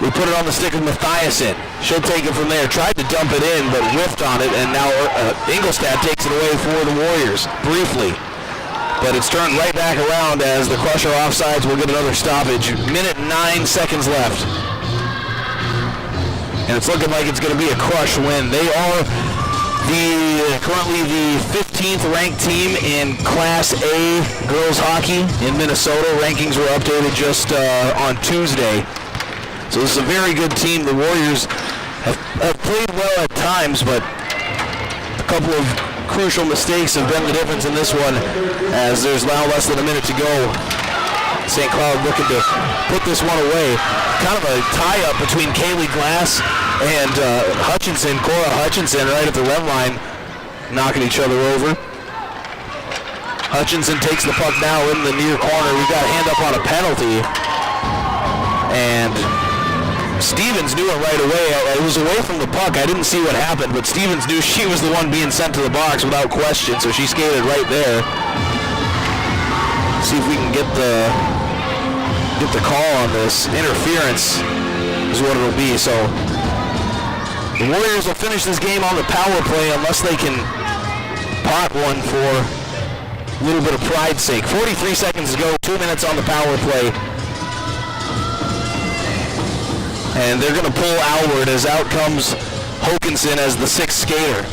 We put it on the stick of Mathiasen. She'll take it from there. Tried to dump it in, but whiffed on it, and now Ingolstadt takes it away for the Warriors, briefly. But it's turned right back around as the Crush are offsides. We'll get another stoppage. Minute 9 seconds left. And it's looking like it's going to be a Crush win. They are currently the 15th ranked team in Class A girls hockey in Minnesota. Rankings were updated just on Tuesday. So this is a very good team. The Warriors have played well at times, but a couple of crucial mistakes have been the difference in this one, as there's now less than a minute to go. St. Cloud looking to put this one away. Kind of a tie-up between Kaylee Glass and Hutchinson, Cora Hutchinson, right at the red line, knocking each other over. Hutchinson takes the puck now in the near corner. We've got a hand up on a penalty. And Stevens knew it right away. It was away from the puck. I didn't see what happened, but Stevens knew she was the one being sent to the box without question, so she skated right there. See if we can get the call on this. Interference is what it'll be. So the Warriors will finish this game on the power play unless they can pot one for a little bit of pride's sake. 43 seconds to go, 2 minutes on the power play. And they're going to pull Alward as out comes Hokinson as the sixth skater.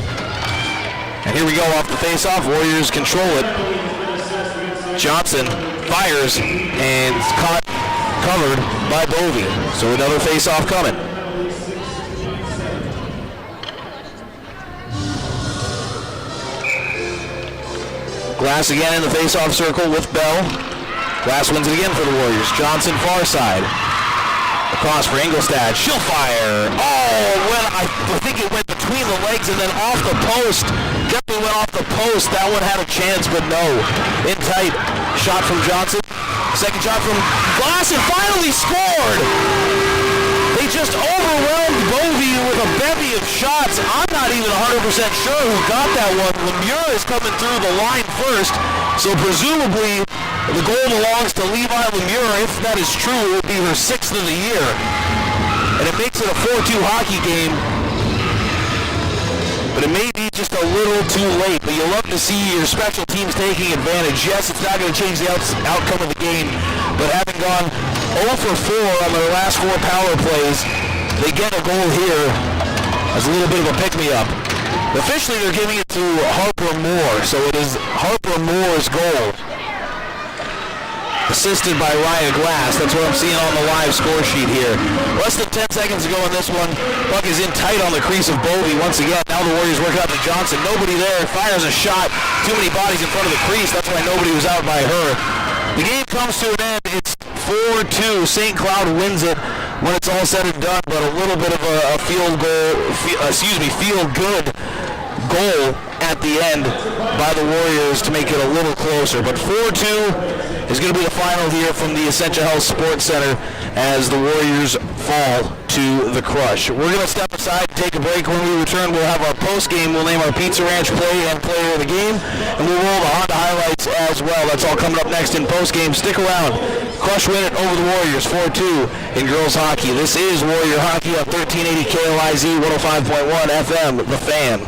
And here we go off the face-off. Warriors control it. Johnson fires and it's caught, covered by Bovey. So another face-off coming. Glass again in the face-off circle with Bell. Glass wins it again for the Warriors. Johnson far side. Across for Ingolstadt. She'll fire. Oh, well, I think it went between between the legs and then off the post. Definitely went off the post. That one had a chance, but no. In tight. Shot from Johnson. Second shot from Glass, and finally scored! They just overwhelmed Bovey with a bevy of shots. I'm not even 100% sure who got that one. Lemieux is coming through the line first, so presumably the goal belongs to Levi Lemieux. If that is true, it would be her 6th of the year. And it makes it a 4-2 hockey game. But it may be just a little too late. But you'll love to see your special teams taking advantage. Yes, it's not going to change the outcome of the game, but having gone 0 for 4 on their last 4 power plays, they get a goal here as a little bit of a pick-me-up. Officially, they're giving it to Harper Moore, so it is Harper Moore's goal. Assisted by Raya Glass. That's what I'm seeing on the live score sheet here. Less than 10 seconds to go in this one. Puck is in tight on the crease of Bovey once again. Now the Warriors work out to Johnson. Nobody there. Fires a shot. Too many bodies in front of the crease. That's why nobody was out by her. The game comes to an end. It's 4-2. St. Cloud wins it when it's all said and done, but a little bit of a field good goal at the end by the Warriors to make it a little closer. But 4-2 is going to be the final here from the Essentia Health Sports Center as the Warriors fall to the crush. We're going to step aside and take a break. When we return, we'll have our post-game. We'll name our Pizza Ranch play and player of the game, and we'll roll the Honda highlights as well. That's all coming up next in post-game. Stick around. Crush win it over the Warriors, 4-2 in girls hockey. This is Warrior Hockey on 1380 KLIZ, 105.1 FM, The Fan.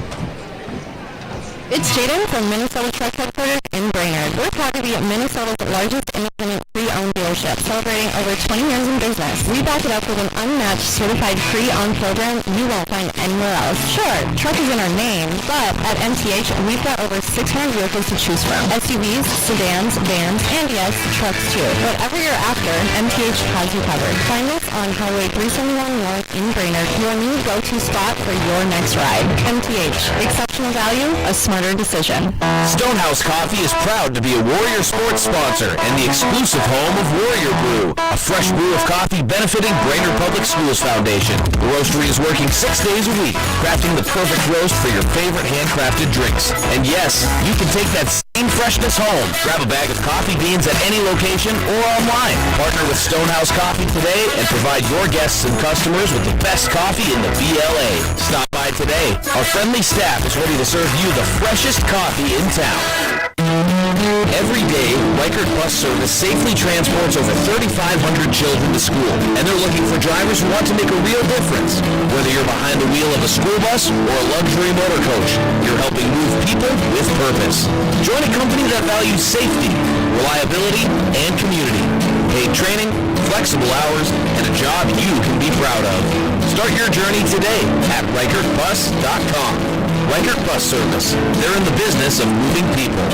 It's Jaden from Minnesota Truck Headquarters in Brainerd. We're proud to be Minnesota's largest independent pre-owned dealership, celebrating over 20 years in business. We back it up with an unmatched certified pre-owned program you won't find anywhere else. Sure, truck is in our name, but at MTH, we've got over 600 vehicles to choose from. SUVs, sedans, vans, and yes, trucks too. Whatever you're after, MTH has you covered. Find us on Highway 371 North in Brainerd, your new go-to spot for your next ride. MTH, exceptional value, a smarter decision. Stonehouse Coffee is proud to be a Warrior Sports sponsor and the exclusive home of Warrior Brew, a fresh brew of coffee benefiting Brainerd Public Schools Foundation. The roastery is working 6 days a week, crafting the perfect roast for your favorite handcrafted drinks. And yes, you can take that same freshness home. Grab a bag of coffee beans at any location or online. Partner with Stonehouse Coffee today and provide your guests and customers with the best coffee in the BLA. Stop by today. Our friendly staff is ready to serve you the freshest coffee in town. Every day, Reichert Bus Service safely transports over 3,500 children to school, and they're looking for drivers who want to make a real difference. Whether you're behind the wheel of a school bus or a luxury motor coach, you're helping move people with purpose. Join a company that values safety, reliability, and community. Paid training, flexible hours, and a job you can be proud of. Start your journey today at ReichertBus.com. Reichert Bus Service. They're in the business of moving people.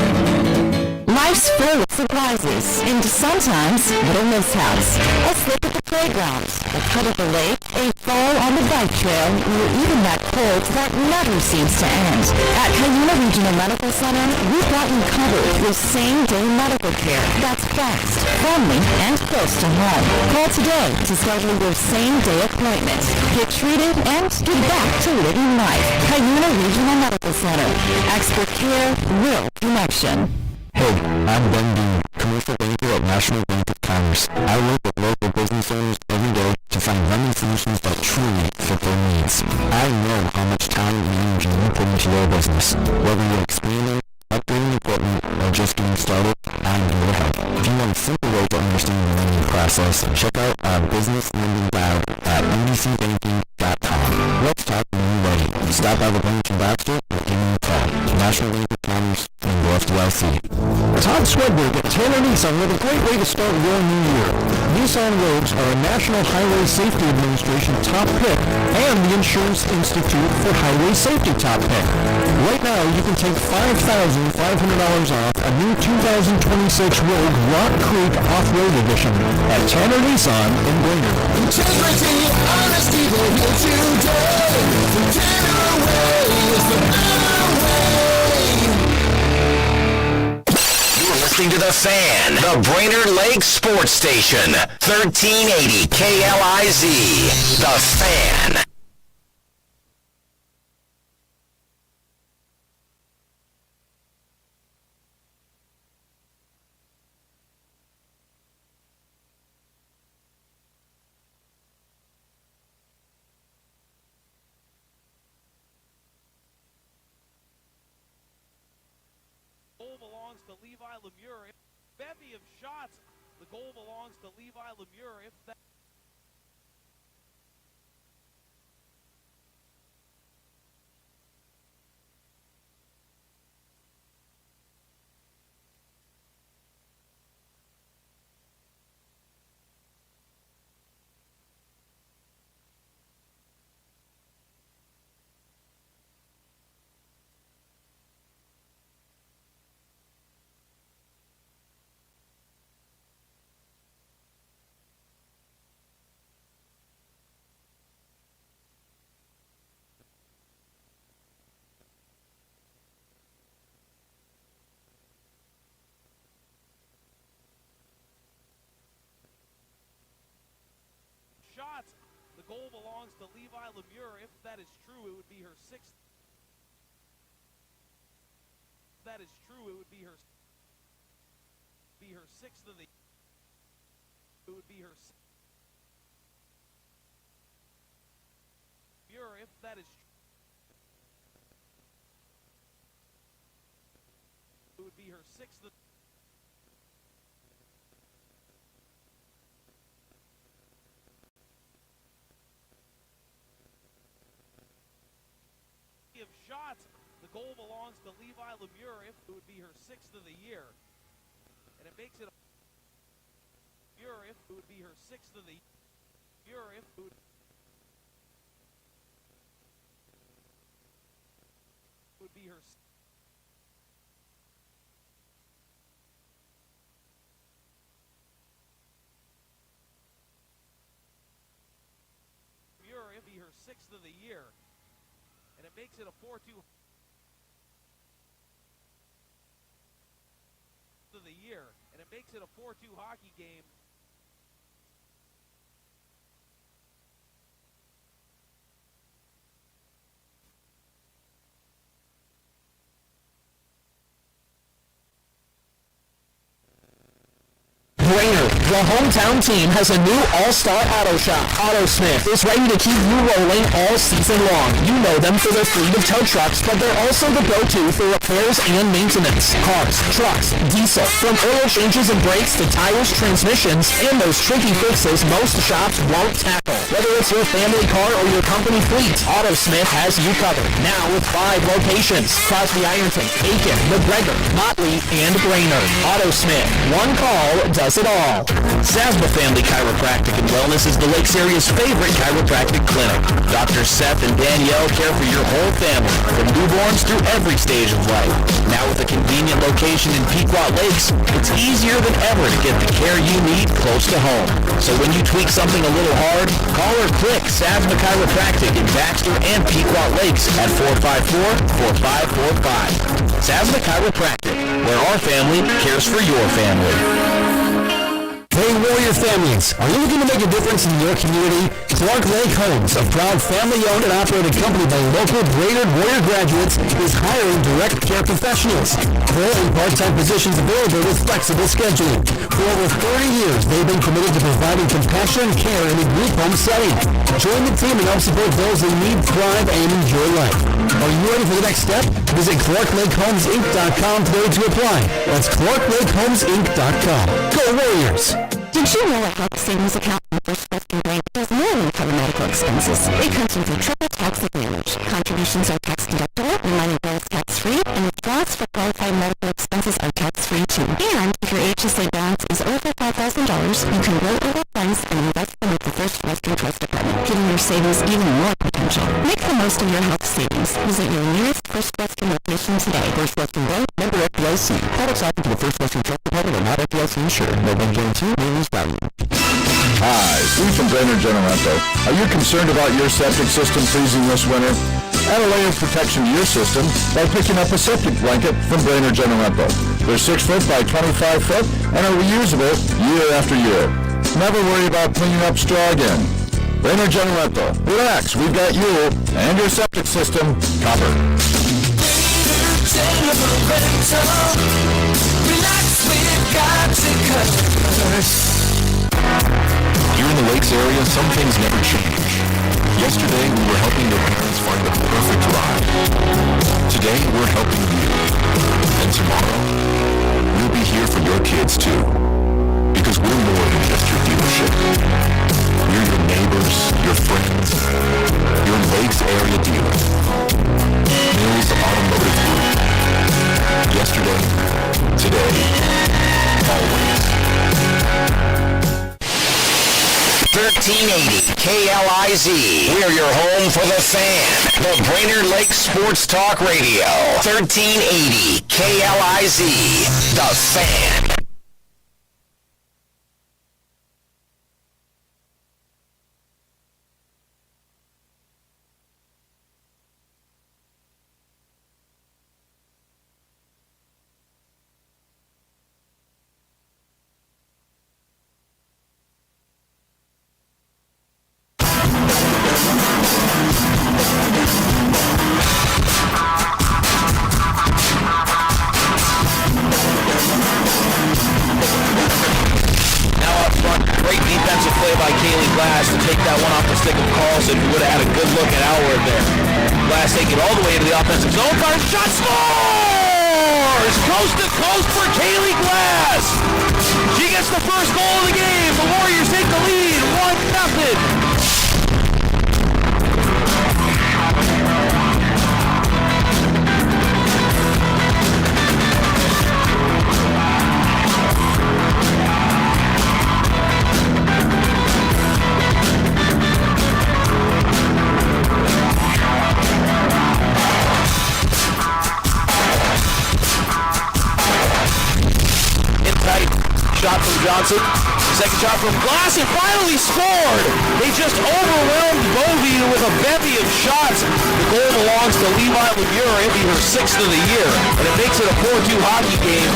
Life's full of surprises, and sometimes little mishaps. A slip at the playground, a cut at the lake, a fall on the bike trail, or even that cold that never seems to end. At Cuyuna Regional Medical Center, we've got you covered with same-day medical care that's fast, friendly, and close to home. Call today to schedule your same-day appointment. Get treated and get back to living life. Cuyuna Regional Medical Center. Expert care, real connection. Hey, I'm Ben Dean, commercial banker at National Bank of Commerce. I work with local business owners every day to find lending solutions that truly fit their needs. I know how much time and energy you put into your business. Whether you're expanding, upgrading equipment, or just getting started, I'm here to help. If you want a simple way to understand the lending process, check out our business lending guide at ndcbanking.com. Let's talk when you're ready. Stop by the branch in Baxter or give me a call. National Bank of Commerce in North DIC. Todd Swedberg at Taylor Nissan with a great way to start your new year. Nissan Rogues are a National Highway Safety Administration top pick and the Insurance Institute for Highway Safety top pick. Right now, you can take $5,500 off a new 2026 Rogue Rock Creek Off-Road Edition at Tanner Nissan in Brainerd. Integrity, honesty, will get you today. The Tanner way is the better way. Listening to The Fan, the Brainerd Lake Sports Station, 1380 KLIZ, The Fan. belongs to Levi Lemure. Bevy of shots. The goal belongs to Levi Lemure. If that shots. The goal belongs to Levi Lemure. If that is true, it would be her sixth. If that is true, it would be her sixth of the. It would be her. Lemure. If that is. It would be her sixth. Of shots. The goal belongs to Levi Lemure. If it would be her sixth of the year, and it makes it. If it would be her sixth of the year, if it would be her. If be her sixth of the year. And it makes it a 4-2 of the year, and it makes it a 4-2 hockey game. Brainerd, the hometown team, has a new all-star auto shop. AutoSmith is ready to keep you rolling all season long. You know them for their fleet of tow trucks, but they're also the go-to for repairs and maintenance. Cars, trucks, diesel, from oil changes and brakes to tires, transmissions, and those tricky fixes most shops won't tackle. Whether it's your family car or your company fleet, AutoSmith has you covered. Now with 5 locations: Crosby, Ironton, Aiken, McGregor, Motley, and Brainerd. AutoSmith. One call does it all. Zasma Family Chiropractic and Wellness is the Lakes area's favorite chiropractic clinic. Dr. Seth and Danielle care for your whole family, from newborns through every stage of life. Now with a convenient location in Pequot Lakes, it's easier than ever to get the care you need close to home. So when you tweak something a little hard, call or click Zasma Chiropractic in Baxter and Pequot Lakes at 454-4545. Zasma Chiropractic, where our family cares for your family. Hey Warrior families, are you looking to make a difference in your community? Clark Lake Homes, a proud family-owned and operated company by local Brainerd Warrior graduates, is hiring direct care professionals. Full and part-time positions available with flexible scheduling. For over 30 years, they've been committed to providing compassionate care in a group home setting. Join the team and help support those in need, thrive, and enjoy life. Are you ready for the next step? Visit ClarkLakeHomesInc.com today to apply. That's ClarkLakeHomesInc.com. Go Warriors! Did you know a health savings account in First Western Bank does more than cover medical expenses? It comes with a triple tax advantage. Contributions are tax deductible, remaining bills tax-free, and withdrawals for qualified medical expenses are tax-free too. And if your HSA balance is over $5,000, you can roll over funds and invest them with the First Western Trust Department, giving your savings even more potential. Make the most of your health savings. Visit your nearest First Western location today. First Western Bank, member FDIC. Products offered to the First Western Trust Department are not FDIC insured. No bank guarantee, no use value. Hi, Steve from Brainerd General Rental. Are you concerned about your septic system freezing this winter? Add a layer of protection to your system by picking up a septic blanket from Brainerd General Rental. They're 6 foot by 25 foot and are reusable year after year. Never worry about cleaning up straw again. Brainerd General Rental. Relax, we've got you and your septic system covered. General Rental. Relax, we've got you covered. Here in the Lakes area, some things never change. Yesterday, we were helping your parents find the perfect ride. Today, we're helping you. And tomorrow, we'll be here for your kids too. Because we're more than just your dealership. We're your neighbors, your friends, your Lakes area dealer. Mills Automotive Group. Yesterday, today, always. 1380 KLIZ. We're your home for the fan. The Brainerd Lake Sports Talk Radio. 1380 KLIZ. The Fan. To take that one off the stick of Carlson, who would have had a good look at Alward there. Glass taking it all the way into the offensive zone. Fires shot, scores! Coast to coast for Kaylee Glass. She gets the first goal of the game. The Warriors take the lead, 1-0. Shot from Johnson, second shot from Glass, and finally scored! They just overwhelmed Bovey with a bevy of shots. The goal belongs to Levi Lemure. It'll be her 6th of the year, and it makes it a 4-2 hockey game.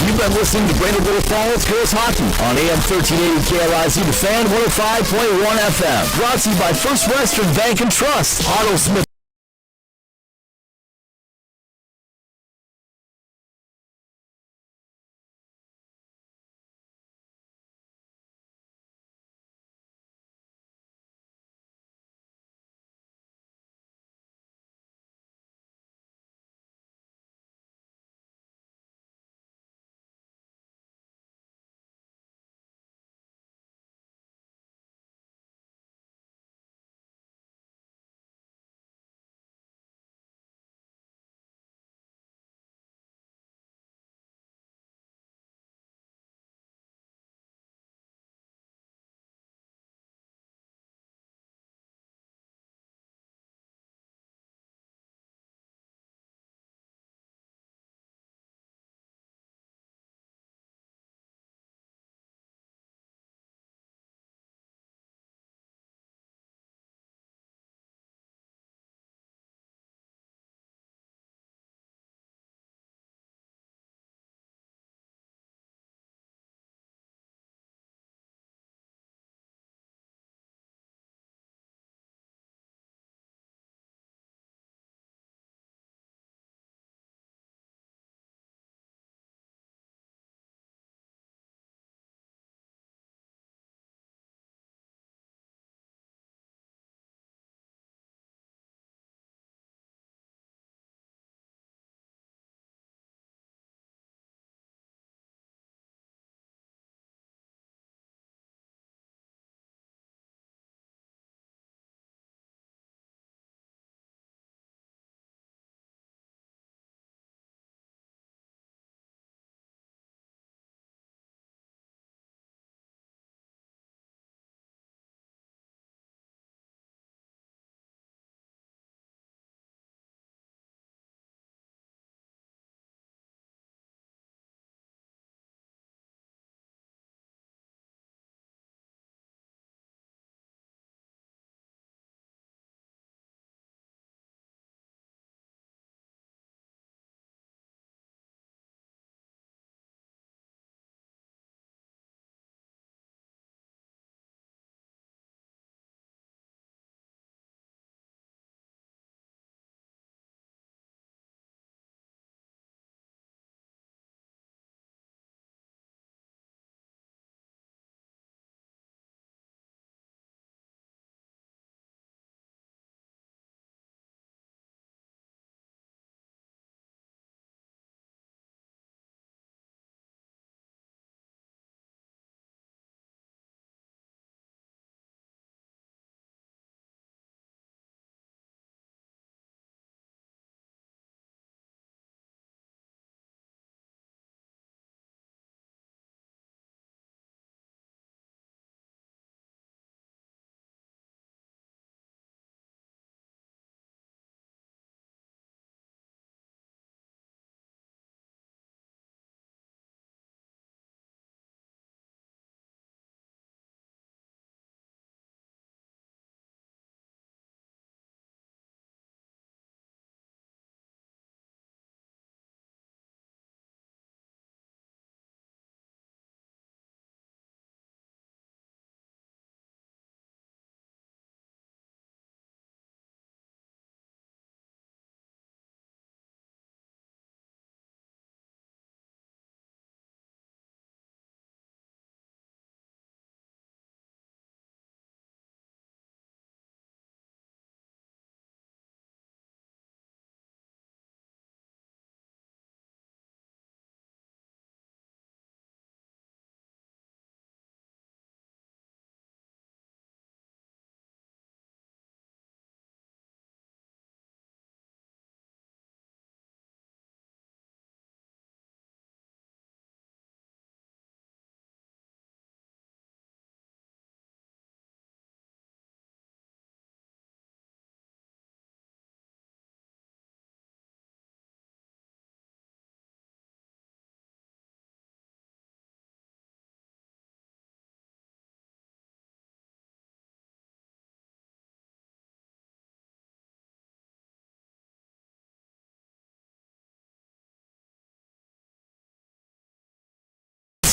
You've been listening to Brainerd Little Falls Girls Hockey on AM 1380 KLIZ, The Fan, 105.1 FM. Brought to you by First Western Bank and Trust, Otto Smith.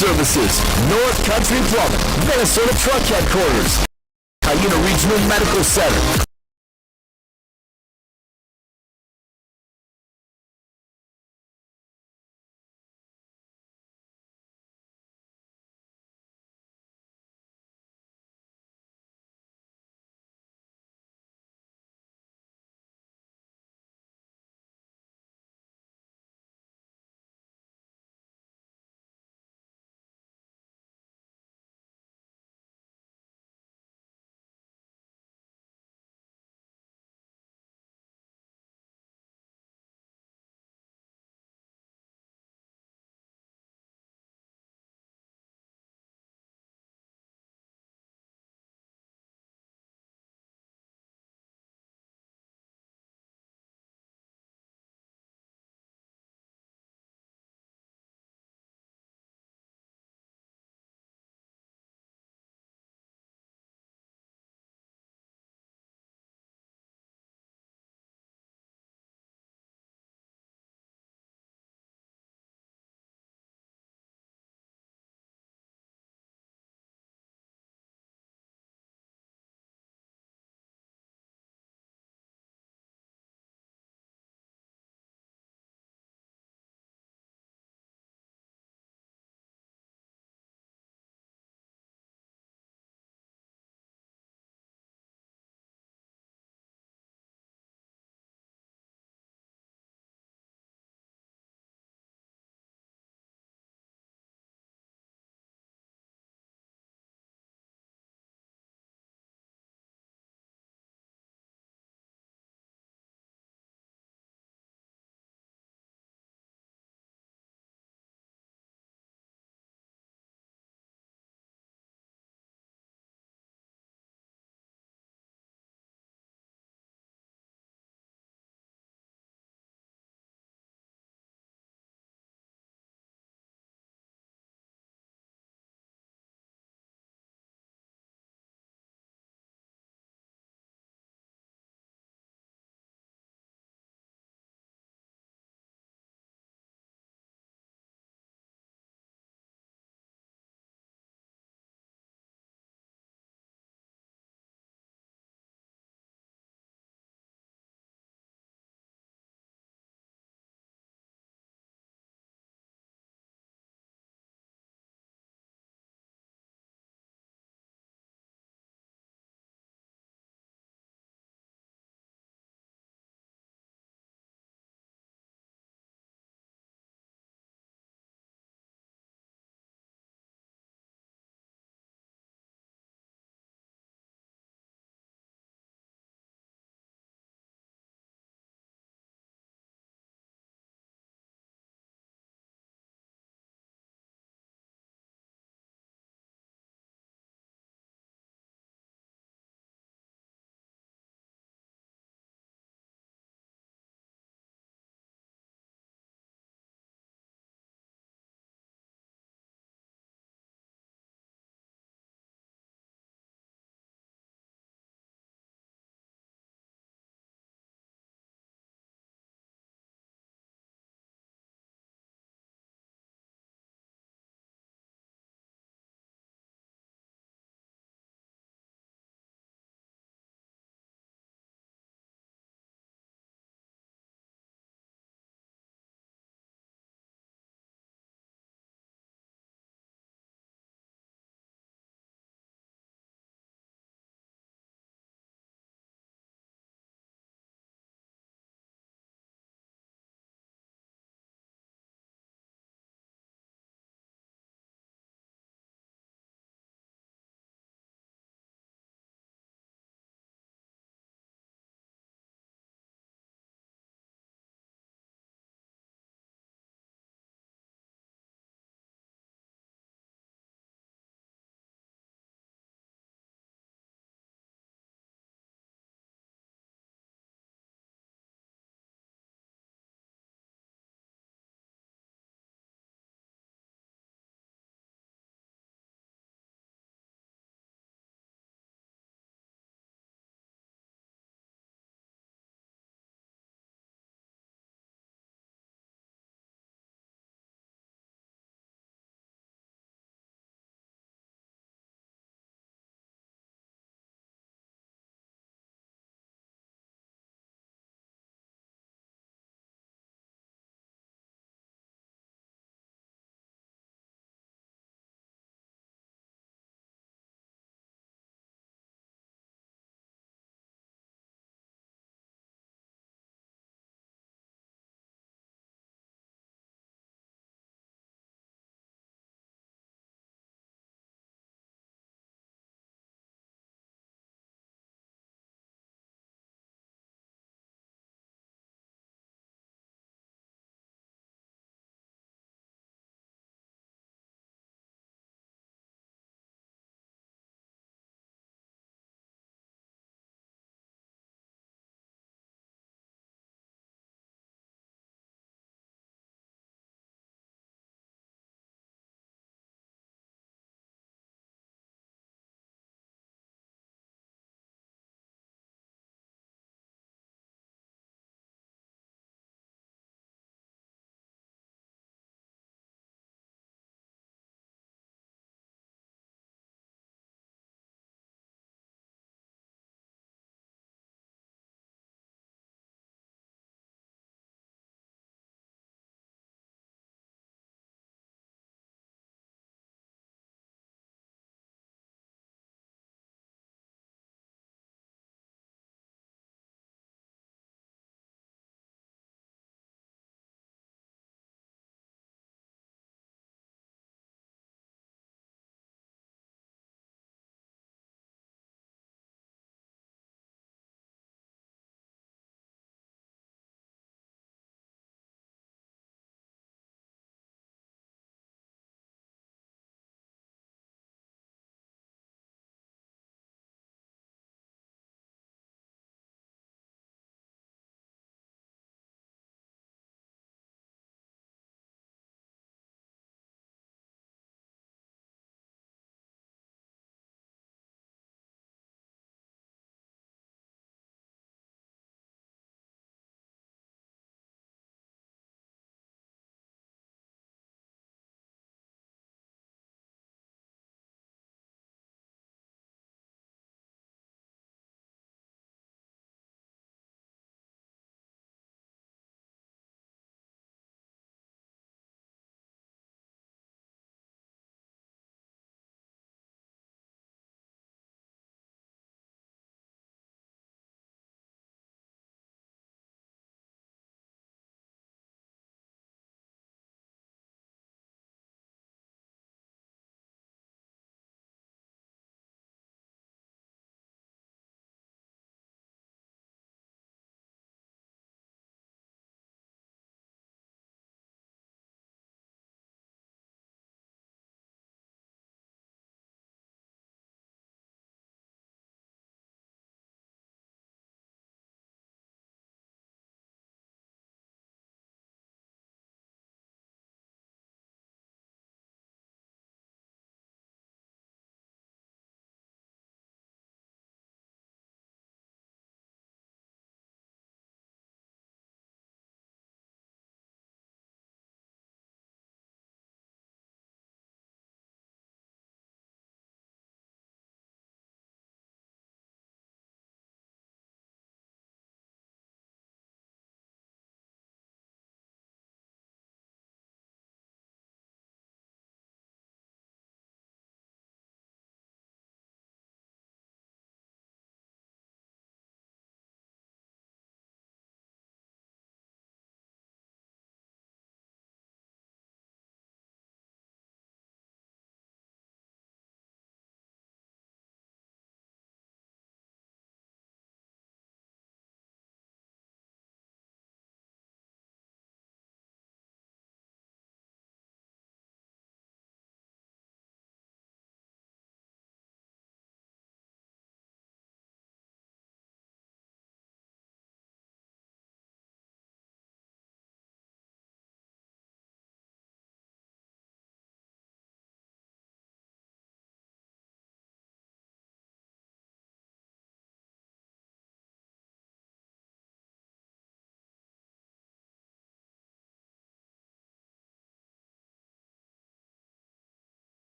Services, North Country Plumbing, Minnesota Truck Headquarters, Hyena Regional Medical Center,